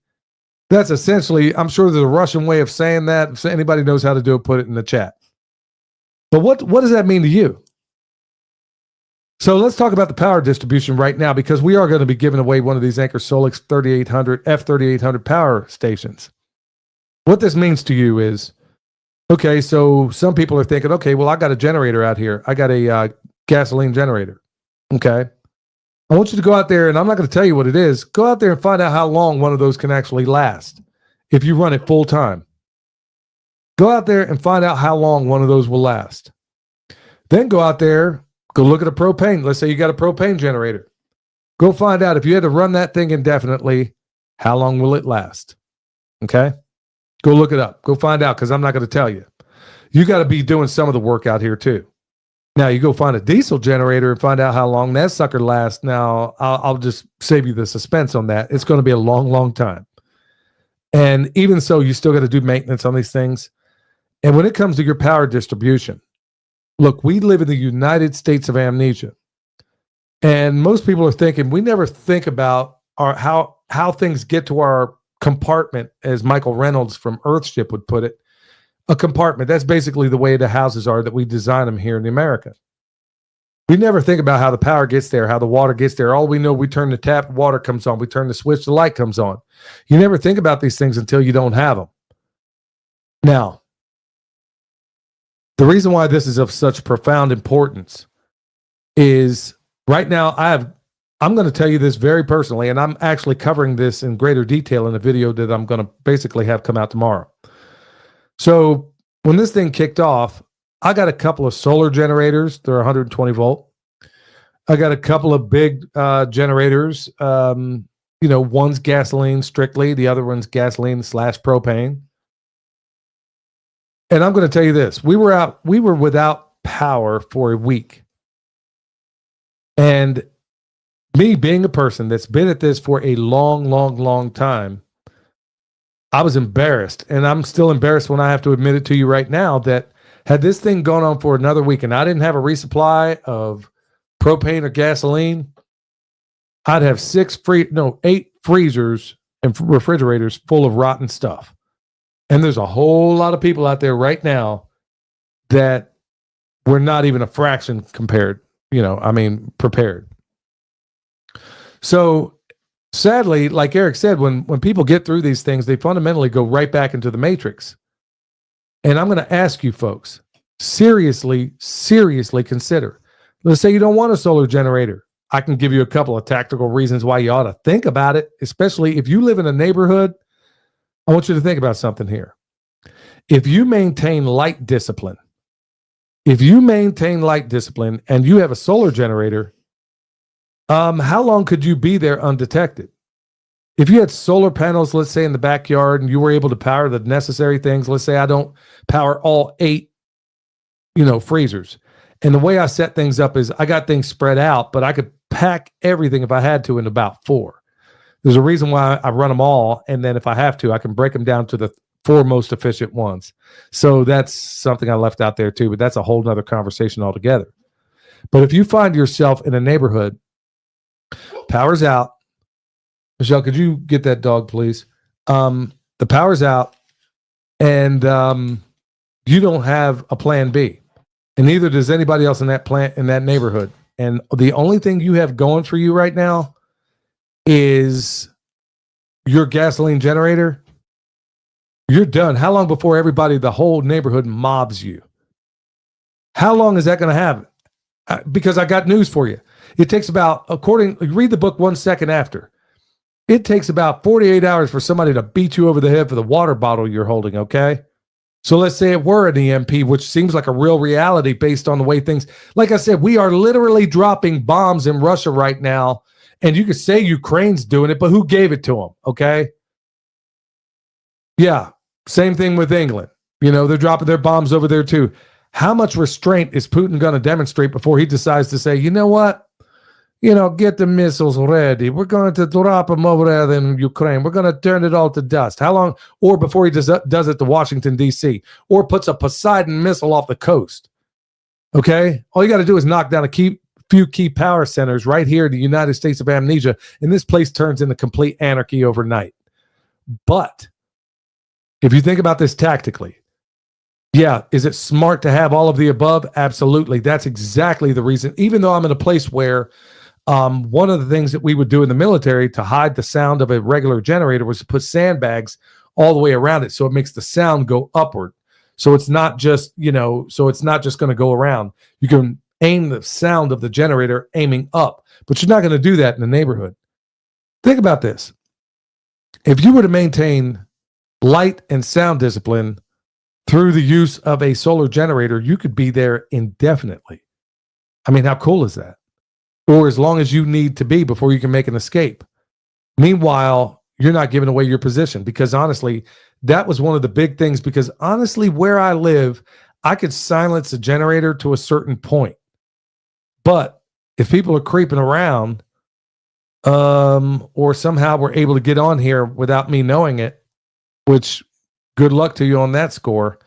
That's essentially, I'm sure there's a Russian way of saying that. If anybody knows how to do it, put it in the chat. But what does that mean to you? So let's talk about the power distribution right now, because we are going to be giving away one of these Anchor Solix 3800 F3800 power stations. What this means to you is, okay, so some people are thinking, okay, well, I got a generator out here. I got a gasoline generator. Okay. I want you to go out there, and I'm not going to tell you what it is. Go out there and find out how long one of those can actually last if you run it full time. Go out there and find out how long one of those will last. Then go out there, go look at a propane. Let's say you got a propane generator. Go find out if you had to run that thing indefinitely, how long will it last? Okay? Go look it up. Go find out, because I'm not going to tell you. You got to be doing some of the work out here too. Now you go find a diesel generator and find out how long that sucker lasts. Now I'll just save you the suspense on that. It's going to be a long, long time. And even so, you still got to do maintenance on these things. And when it comes to your power distribution, look, we live in the United States of amnesia. And most people are thinking, we never think about how things get to our compartment, as Michael Reynolds from Earthship would put it. A compartment, that's basically the way the houses are that we design them here in America. We never think about how the power gets there, how the water gets there. All we know, we turn the tap, water comes on. We turn the switch, the light comes on. You never think about these things until you don't have them. Now, the reason why this is of such profound importance is right now I'm going to tell you this very personally, and I'm actually covering this in greater detail in a video that I'm going to basically have come out tomorrow. So when this thing kicked off, I got a couple of solar generators. They're 120 volt. I got a couple of big generators. one's gasoline strictly, the other one's gasoline / propane. And I'm going to tell you this, we were without power for a week. And me being a person that's been at this for a long, long, long time, I was embarrassed. And I'm still embarrassed when I have to admit it to you right now that had this thing gone on for another week and I didn't have a resupply of propane or gasoline, I'd have 8 freezers and refrigerators full of rotten stuff. And there's a whole lot of people out there right now that were not even a fraction prepared. So sadly, like Eric said, when people get through these things, they fundamentally go right back into the matrix. And I'm going to ask you folks, seriously consider. Let's say you don't want a solar generator. I can give you a couple of tactical reasons why you ought to think about it, especially if you live in a neighborhood. I want you to think about something here. If you maintain light discipline, and you have a solar generator, how long could you be there undetected? If you had solar panels, let's say in the backyard, and you were able to power the necessary things, let's say I don't power all 8, freezers. And the way I set things up is I got things spread out, but I could pack everything if I had to in about 4. There's a reason why I run them all. And then if I have to, I can break them down to the 4 most efficient ones. So that's something I left out there too, but that's a whole nother conversation altogether. But if you find yourself in a neighborhood, power's out. Michelle, could you get that dog, please? The power's out and you don't have a plan B. And neither does anybody else in that neighborhood. And the only thing you have going for you right now is your gasoline generator. You're done. How long before the whole neighborhood mobs you? How long is that going to happen? Because I got news for you. It takes about, read the book 1 second after. It takes about 48 hours for somebody to beat you over the head for the water bottle you're holding, okay? So let's say it were an EMP, which seems like a real reality based on the way things, like I said, we are literally dropping bombs in Russia right now. And you could say Ukraine's doing it, but who gave it to them? Okay. Yeah. Same thing with England. They're dropping their bombs over there too. How much restraint is Putin going to demonstrate before he decides to say, you know what? Get the missiles ready. We're going to drop them over there in Ukraine. We're going to turn it all to dust. How long? Or before he does it to Washington, D.C. or puts a Poseidon missile off the coast. Okay. All you got to do is knock down a few key power centers right here in the United States of Amnesia, and this place turns into complete anarchy overnight. But if you think about this tactically, yeah, is it smart to have all of the above? Absolutely. That's exactly the reason. Even though I'm in a place where one of the things that we would do in the military to hide the sound of a regular generator was to put sandbags all the way around it so it makes the sound go upward. So it's not just, going to go around. You can aim the sound of the generator aiming up, but you're not going to do that in the neighborhood. Think about this. If you were to maintain light and sound discipline through the use of a solar generator, you could be there indefinitely. I mean, how cool is that? Or as long as you need to be before you can make an escape. Meanwhile, you're not giving away your position because honestly, that was one of the big things because honestly, where I live, I could silence a generator to a certain point. But if people are creeping around, or somehow we're able to get on here without me knowing it, which good luck to you on that score.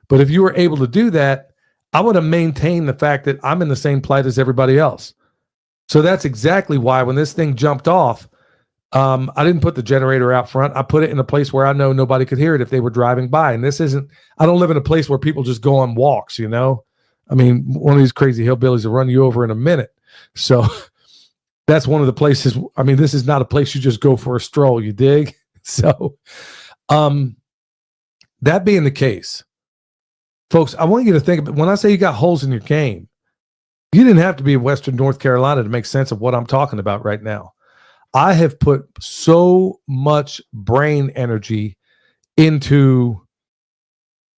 But if you were able to do that, I would have maintained the fact that I'm in the same plight as everybody else. So that's exactly why when this thing jumped off, I didn't put the generator out front. I put it in a place where I know nobody could hear it if they were driving by. And I don't live in a place where people just go on walks, I mean, one of these crazy hillbillies will run you over in a minute. So that's one of the places. I mean, this is not a place you just go for a stroll, you dig? So that being the case, folks, I want you to think about when I say you got holes in your game, you didn't have to be in Western North Carolina to make sense of what I'm talking about right now. I have put so much brain energy into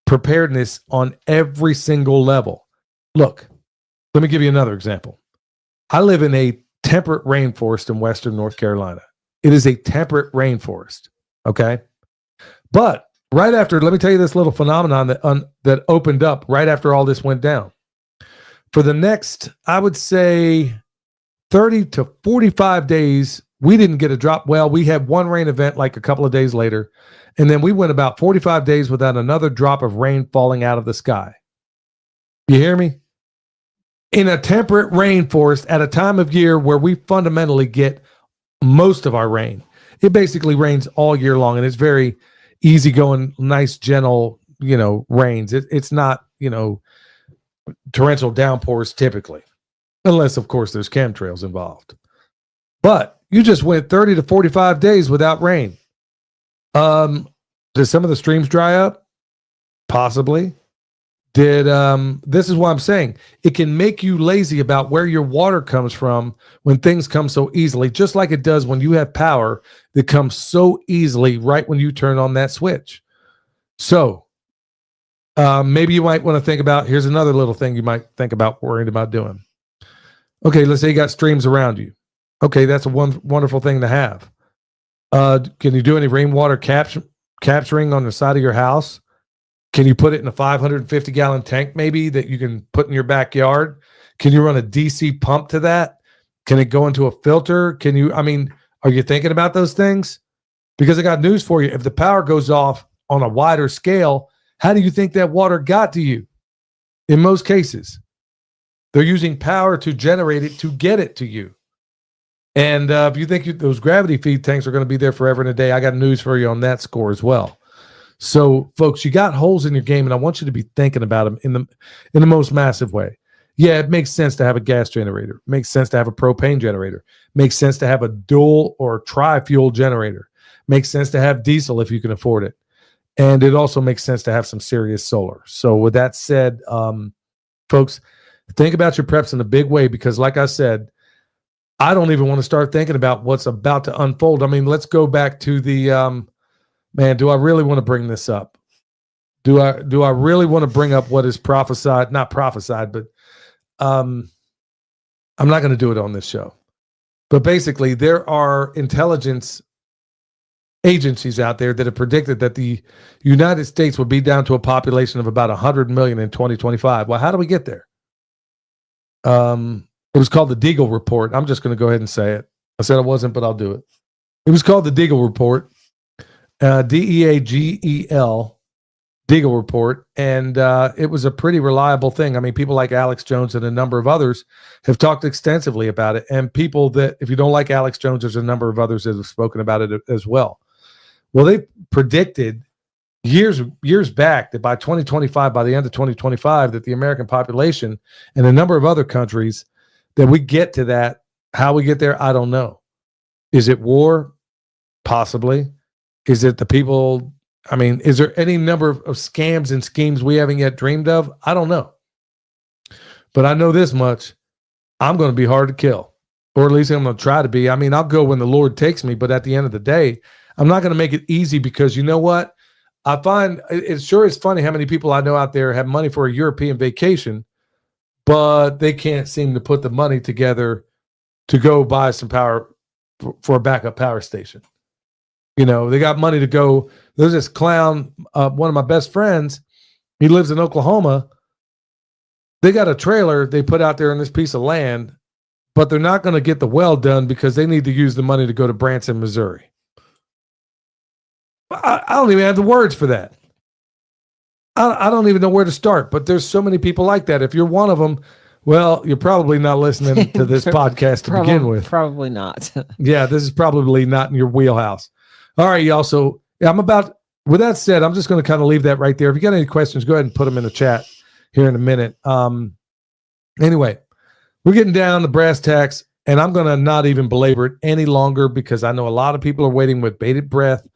preparedness on every single level. Look, let me give you another example. I live in a temperate rainforest in Western North Carolina. It is a temperate rainforest. Okay. But right after, let me tell you this little phenomenon that opened up right after all this went down. For the next, I would say, 30 to 45 days, we didn't get a drop. Well, we had one rain event like a couple of days later, and then we went about 45 days without another drop of rain falling out of the sky. You hear me? In a temperate rainforest at a time of year where we fundamentally get most of our rain. It basically rains all year long, and it's very easygoing, nice, gentle, rains. It's not, torrential downpours typically, unless, of course, there's chemtrails involved. But you just went 30 to 45 days without rain. Did some of the streams dry up? Possibly. This is what I'm saying. It can make you lazy about where your water comes from when things come so easily, just like it does when you have power that comes so easily right when you turn on that switch. So maybe you might want to think about, here's another little thing you might think about worrying about doing. Okay, let's say you got streams around you. Okay, that's a wonderful thing to have. Can you do any rainwater capturing on the side of your house? Can you put it in a 550-gallon tank maybe that you can put in your backyard? Can you run a DC pump to that? Can it go into a filter? Are you thinking about those things? Because I got news for you. If the power goes off on a wider scale, how do you think that water got to you? In most cases, they're using power to generate it to get it to you. And if you think those gravity feed tanks are going to be there forever and a day, I got news for you on that score as well. So, folks, you got holes in your game, and I want you to be thinking about them in the most massive way. Yeah, it makes sense to have a gas generator. It makes sense to have a propane generator. It makes sense to have a dual or tri-fuel generator. It makes sense to have diesel if you can afford it. And it also makes sense to have some serious solar. So with that said, folks, think about your preps in a big way, because like I said, I don't even want to start thinking about what's about to unfold. Let's go back to the man, do I really want to bring this up? Do I really want to bring up what is prophesied? Not prophesied, but I'm not going to do it on this show. But basically, there are intelligence agencies out there that have predicted that the United States will be down to a population of about 100 million in 2025. Well, how do we get there? It was called the Deagle Report. I'm just going to go ahead and say it. I said I wasn't, but I'll do it. It was called the Deagle Report. DEAGEL, Deagle Report, and it was a pretty reliable thing. People like Alex Jones and a number of others have talked extensively about it, and people that, if you don't like Alex Jones, there's a number of others that have spoken about it as well. Well, they predicted years back that by 2025, by the end of 2025, that the American population and a number of other countries, that we get to that. How we get there, I don't know. Is it war? Possibly. Is it the people? Is there any number of scams and schemes we haven't yet dreamed of? I don't know. But I know this much. I'm going to be hard to kill. Or at least I'm going to try to be. I'll go when the Lord takes me. But at the end of the day, I'm not going to make it easy, because you know what? I find it sure is funny how many people I know out there have money for a European vacation, but they can't seem to put the money together to go buy some power for a backup power station. They got money to go. There's this clown, one of my best friends. He lives in Oklahoma. They got a trailer they put out there on this piece of land, but they're not going to get the well done because they need to use the money to go to Branson, Missouri. I don't even have the words for that. I don't even know where to start, but there's so many people like that. If you're one of them, well, you're probably not listening to this podcast to begin with. Probably not. Yeah, this is probably not in your wheelhouse. All right, y'all. So with that said, I'm just going to kind of leave that right there. If you got any questions, go ahead and put them in the chat here in a minute. Anyway, we're getting down to brass tacks, and I'm going to not even belabor it any longer, because I know a lot of people are waiting with bated breath.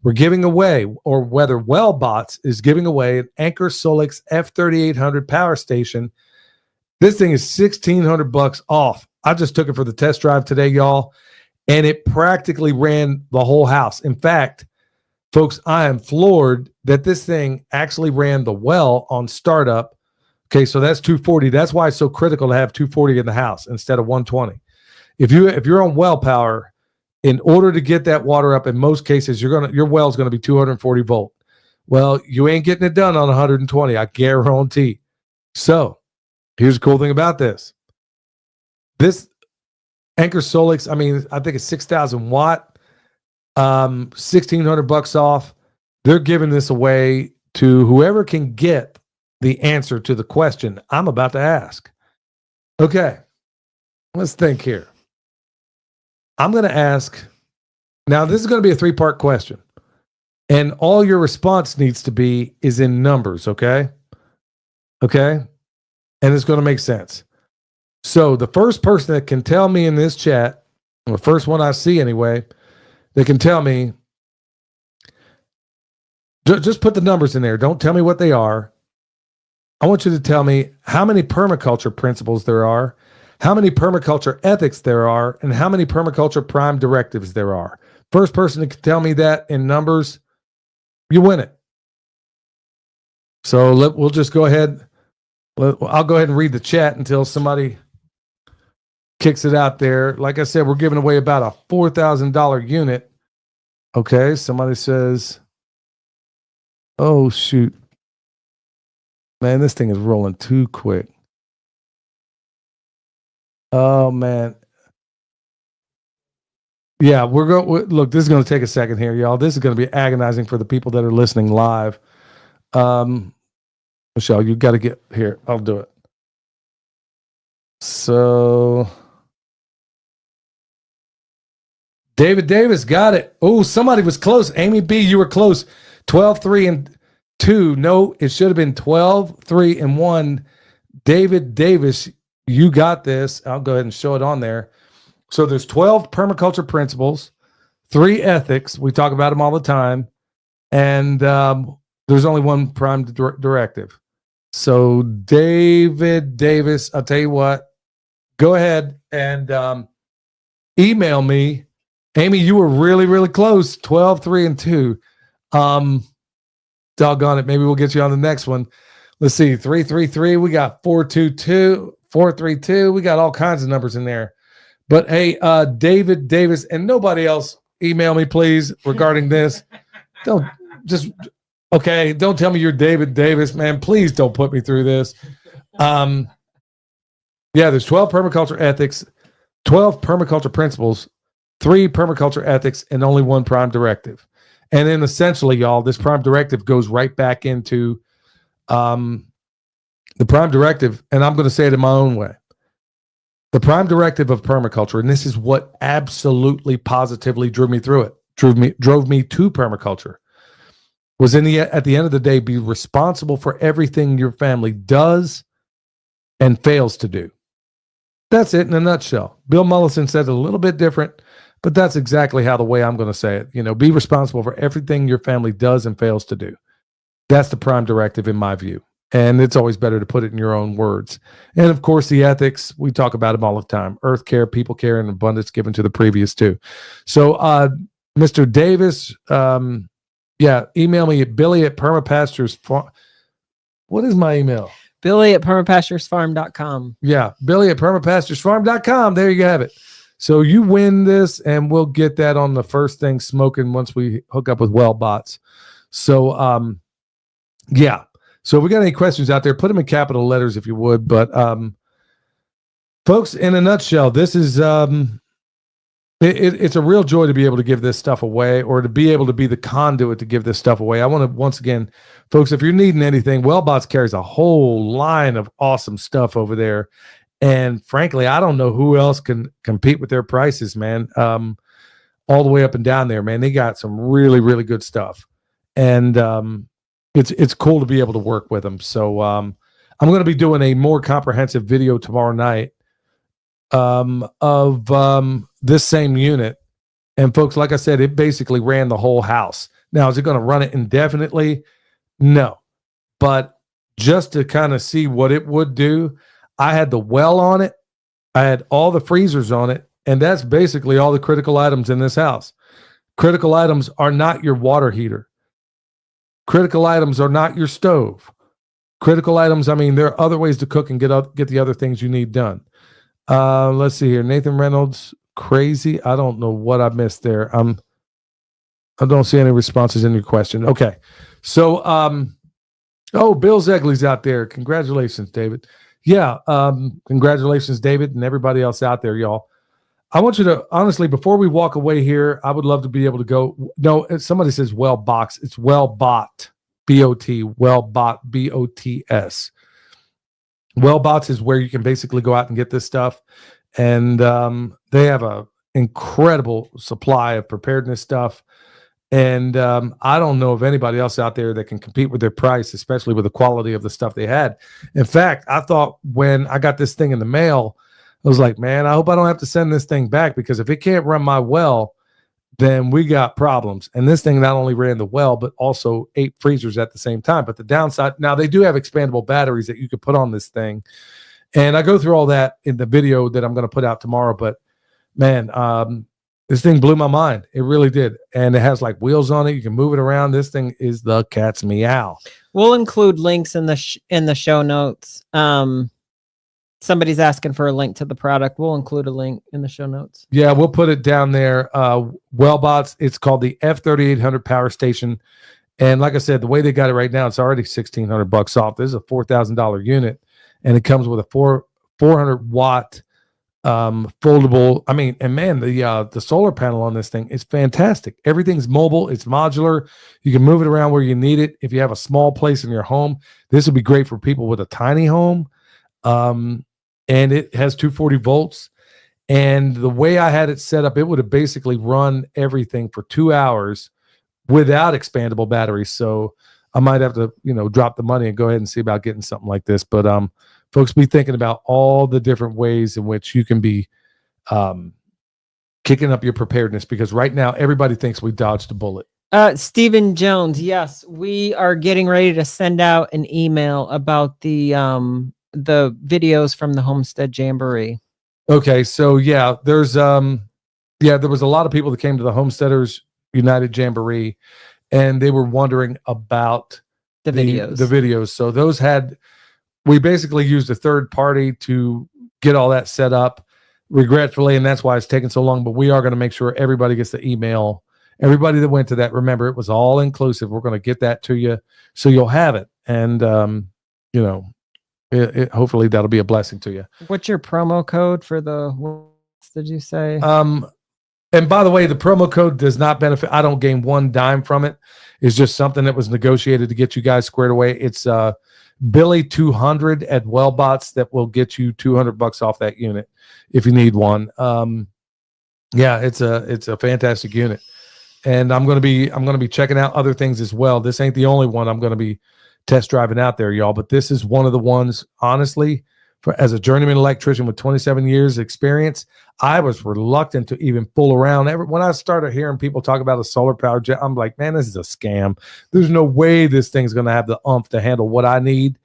We're giving away, or whether Wellbots is giving away, an Anchor Solix F3800 power station. This thing is $1,600 off. I just took it for the test drive today, y'all, and it practically ran the whole house. In fact, folks, I am floored that this thing actually ran the well on startup. Okay, so that's 240. That's why it's so critical to have 240 in the house instead of 120. If you're on well power, in order to get that water up, in most cases, your well's going to be 240 volt. Well, you ain't getting it done on 120, I guarantee. So here's the cool thing about this. This Anchor Solix, I mean, I think it's 6,000 watt, $1,600 off. They're giving this away to whoever can get the answer to the question I'm about to ask. Okay, let's think here. I'm going to ask, now this is going to be a 3-part question. And all your response needs to be is in numbers, okay? Okay? And it's going to make sense. So the first person that can tell me in this chat, the first one I see anyway, that can tell me, just put the numbers in there. Don't tell me what they are. I want you to tell me how many permaculture principles there are, how many permaculture ethics there are, and how many permaculture prime directives there are. First person that can tell me that in numbers, you win it. So we'll just go ahead. I'll go ahead and read the chat until somebody kicks it out there. Like I said, we're giving away about a $4,000 unit. Okay, somebody says, oh, shoot. Man, this thing is rolling too quick. Oh, man. Yeah, look, this is going to take a second here, y'all. This is going to be agonizing for the people that are listening live. Michelle, you got to get here. I'll do it. So, David Davis got it. Oh, somebody was close. Amy B, you were close. 12-3-2. No, it should have been 12-3-1. David Davis, you got this. I'll go ahead and show it on there. So there's 12 permaculture principles, 3 ethics. We talk about them all the time. And there's only one prime directive. So David Davis, I'll tell you what, go ahead and email me. Amy, you were really, really close. 12-3-2. Doggone it. Maybe we'll get you on the next one. Let's see. 3-3-3. We got 4-2-2, 4-3-2. We got all kinds of numbers in there. But hey, David Davis, and nobody else, email me, please, regarding this. Don't tell me you're David Davis, man. Please don't put me through this. Yeah, there's 12 permaculture ethics, 12 permaculture principles, 3 permaculture ethics, and only 1 prime directive. And then essentially, y'all, this prime directive goes right back into the prime directive, and I'm going to say it in my own way. The prime directive of permaculture, and this is what absolutely positively drove me through it, drove me to permaculture, was at the end of the day, be responsible for everything your family does and fails to do. That's it in a nutshell. Bill Mollison said it a little bit different, but that's exactly how the way I'm going to say it. You know, be responsible for everything your family does and fails to do. That's the prime directive in my view. And it's always better to put it in your own words. And of course, the ethics, we talk about them all the time. Earth care, people care, and abundance given to the previous 2. So, Mr. Davis, email me at Billy@permapastures. What is my email? Billy@permapasturesfarm.com. Yeah, Billy@permapasturesfarm.com. There you have it. So you win this, and we'll get that on the first thing smoking once we hook up with WellBots. So, yeah. So if we got any questions out there, put them in capital letters if you would. But folks, in a nutshell, this is it's a real joy to be able to give this stuff away, or to be able to be the conduit to give this stuff away. I want to, once again, folks, if you're needing anything, WellBots carries a whole line of awesome stuff over there. And frankly, I don't know who else can compete with their prices, man. All the way up and down there, man. They got some really, really good stuff. And it's cool to be able to work with them. So I'm going to be doing a more comprehensive video tomorrow night of this same unit. And folks, like I said, it basically ran the whole house. Now, is it going to run it indefinitely? No. But just to kind of see what it would do, I had the well on it. I had all the freezers on it. And that's basically all the critical items in this house. Critical items are not your water heater. Critical items are not your stove. Critical items, I mean, there are other ways to cook and get the other things you need done. Let's see here. Nathan Reynolds, crazy. I don't know what I missed there. I don't see any responses in your question. Okay. So, oh, Bill Zegley's out there. Congratulations, David. Yeah. Congratulations, David, and everybody else out there, y'all. I want you to, honestly, before we walk away here, I would love to be able to go. No, somebody says well box. It's well bought, B-O-T, well bought, B-O-T-S. Well bots is where you can basically go out and get this stuff. And they have a incredible supply of preparedness stuff. And I don't know of anybody else out there that can compete with their price, especially with the quality of the stuff they had. In fact, I thought when I got this thing in the mail, I was like, man, I hope I don't have to send this thing back, because if it can't run my well, then we got problems. And this thing not only ran the well, but also 8 freezers at the same time. But the downside, now they do have expandable batteries that you could put on this thing. And I go through all that in the video that I'm going to put out tomorrow. But man, this thing blew my mind. It really did. And it has like wheels on it. You can move it around. This thing is the cat's meow. We'll include links in the show notes. Somebody's asking for a link to the product. We'll include a link in the show notes. Yeah, we'll put it down there. Wellbots, it's called the F3800 Power Station. And like I said, the way they got it right now, it's already $1,600 off. This is a $4,000 unit, and it comes with a 400 watt foldable. I mean, and man, the solar panel on this thing is fantastic. Everything's mobile. It's modular. You can move it around where you need it. If you have a small place in your home, this would be great for people with a tiny home. And it has 240 volts. And the way I had it set up, it would have basically run everything for 2 hours without expandable batteries. So I might have to, drop the money and go ahead and see about getting something like this. But folks, be thinking about all the different ways in which you can be kicking up your preparedness, because right now everybody thinks we dodged a bullet. Stephen Jones, yes, we are getting ready to send out an email about the videos from the Homestead Jamboree. Okay, so yeah, there was a lot of people that came to the Homesteaders United Jamboree, and they were wondering about the videos. The videos. So those we basically used a third party to get all that set up, regretfully, and that's why it's taking so long. But we are going to make sure everybody gets the email. Everybody that went to that, remember, it was all inclusive. We're going to get that to you, so you'll have it, and hopefully that'll be a blessing to you. What's your promo code for what did you say? And by the way, the promo code does not benefit. I don't gain one dime from it. It's just something that was negotiated to get you guys squared away. It's Billy 200 at Wellbots that will get you $200 off that unit if you need one. Yeah, it's a fantastic unit, and I'm gonna be checking out other things as well. This ain't the only one I'm gonna be test driving out there, y'all, but this is one of the ones, honestly, as a journeyman electrician with 27 years experience, I was reluctant to even fool around. When I started hearing people talk about a solar power jet, I'm like, man, this is a scam. There's no way this thing's going to have the oomph to handle what I need.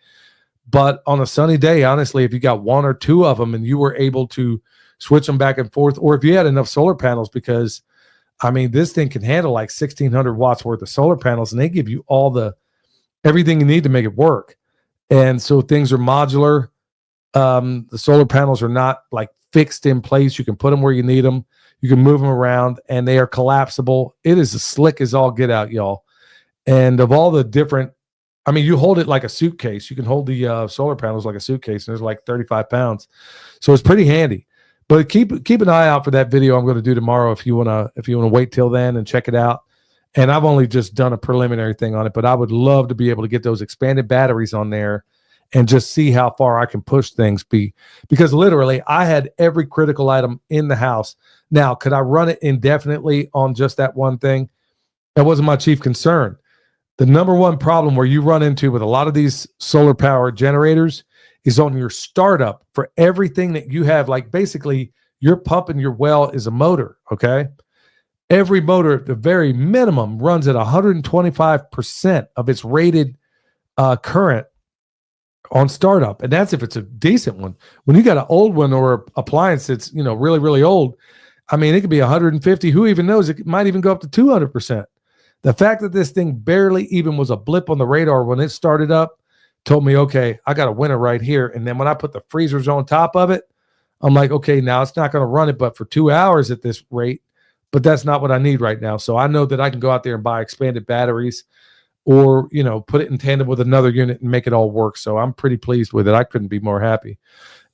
But on a sunny day, honestly, if you got one or two of them and you were able to switch them back and forth, or if you had enough solar panels, because I mean, this thing can handle like 1,600 watts worth of solar panels, and they give you everything you need to make it work. And so things are modular. The solar panels are not like fixed in place. You can put them where you need them. You can move them around, and they are collapsible. It is as slick as all get out, y'all. And of all the different, I mean, you hold it like a suitcase. You can hold the solar panels like a suitcase, and there's like 35 pounds. So it's pretty handy. But keep an eye out for that video I'm going to do tomorrow if you want to wait till then and check it out. And I've only just done a preliminary thing on it, but I would love to be able to get those expanded batteries on there and just see how far I can push things. Because literally I had every critical item in the house. Now, could I run it indefinitely on just that one thing? That wasn't my chief concern. The number one problem where you run into with a lot of these solar power generators is on your startup for everything that you have. Like basically your pump in your well is a motor. Okay. Every motor at the very minimum runs at 125% of its rated current on startup. And that's if it's a decent one. When you got an old one or an appliance that's, really, really old, I mean, it could be 150. Who even knows? It might even go up to 200%. The fact that this thing barely even was a blip on the radar when it started up told me, okay, I got a winner right here. And then when I put the freezers on top of it, I'm like, okay, now it's not going to run it, but for 2 hours at this rate, but that's not what I need right now. So I know that I can go out there and buy expanded batteries or, put it in tandem with another unit and make it all work. So I'm pretty pleased with it. I couldn't be more happy.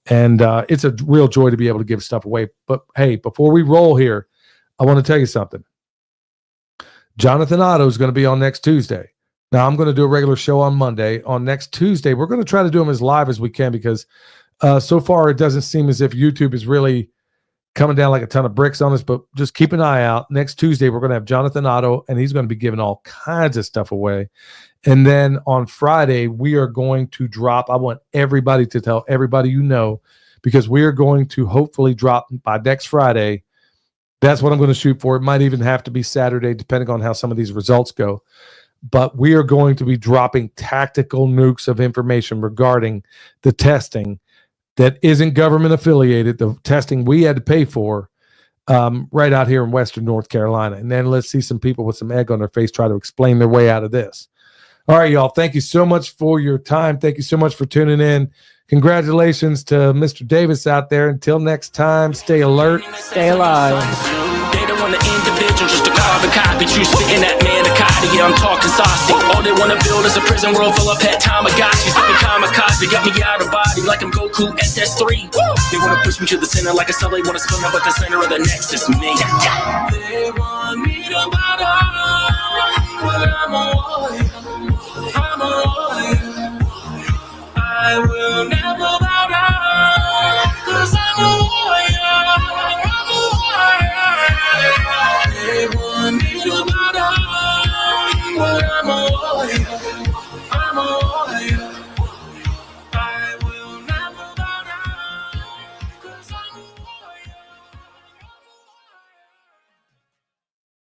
And it's a real joy to be able to give stuff away. But hey, before we roll here, I want to tell you something. Jonathan Otto is going to be on next Tuesday. Now, I'm going to do a regular show on Monday. On next Tuesday, we're going to try to do them as live as we can because so far it doesn't seem as if YouTube is really coming down like a ton of bricks on us, but just keep an eye out. Next Tuesday, we're going to have Jonathan Otto, and he's going to be giving all kinds of stuff away. And then on Friday, we are going to drop. I want everybody to tell everybody because we are going to hopefully drop by next Friday. That's what I'm going to shoot for. It might even have to be Saturday, depending on how some of these results go. But we are going to be dropping tactical nukes of information regarding the testing that isn't government affiliated, the testing we had to pay for right out here in Western North Carolina. And then let's see some people with some egg on their face try to explain their way out of this. All right, y'all. Thank you so much for your time. Thank you so much for tuning in. Congratulations to Mr. Davis out there. Until next time, stay alert. Stay alive. They don't want an individual, just a carbon copy. You spitting that manicotti, yeah, I'm talking saucy. All they want to build is a prison world full of pet Tamagotchis. Let me kamikaze, got me out of body like I'm Goku SS3. They want to push me to the center like a subway, want to spin up at the center of the nexus, me. They want me to bow down, but I'm a warrior.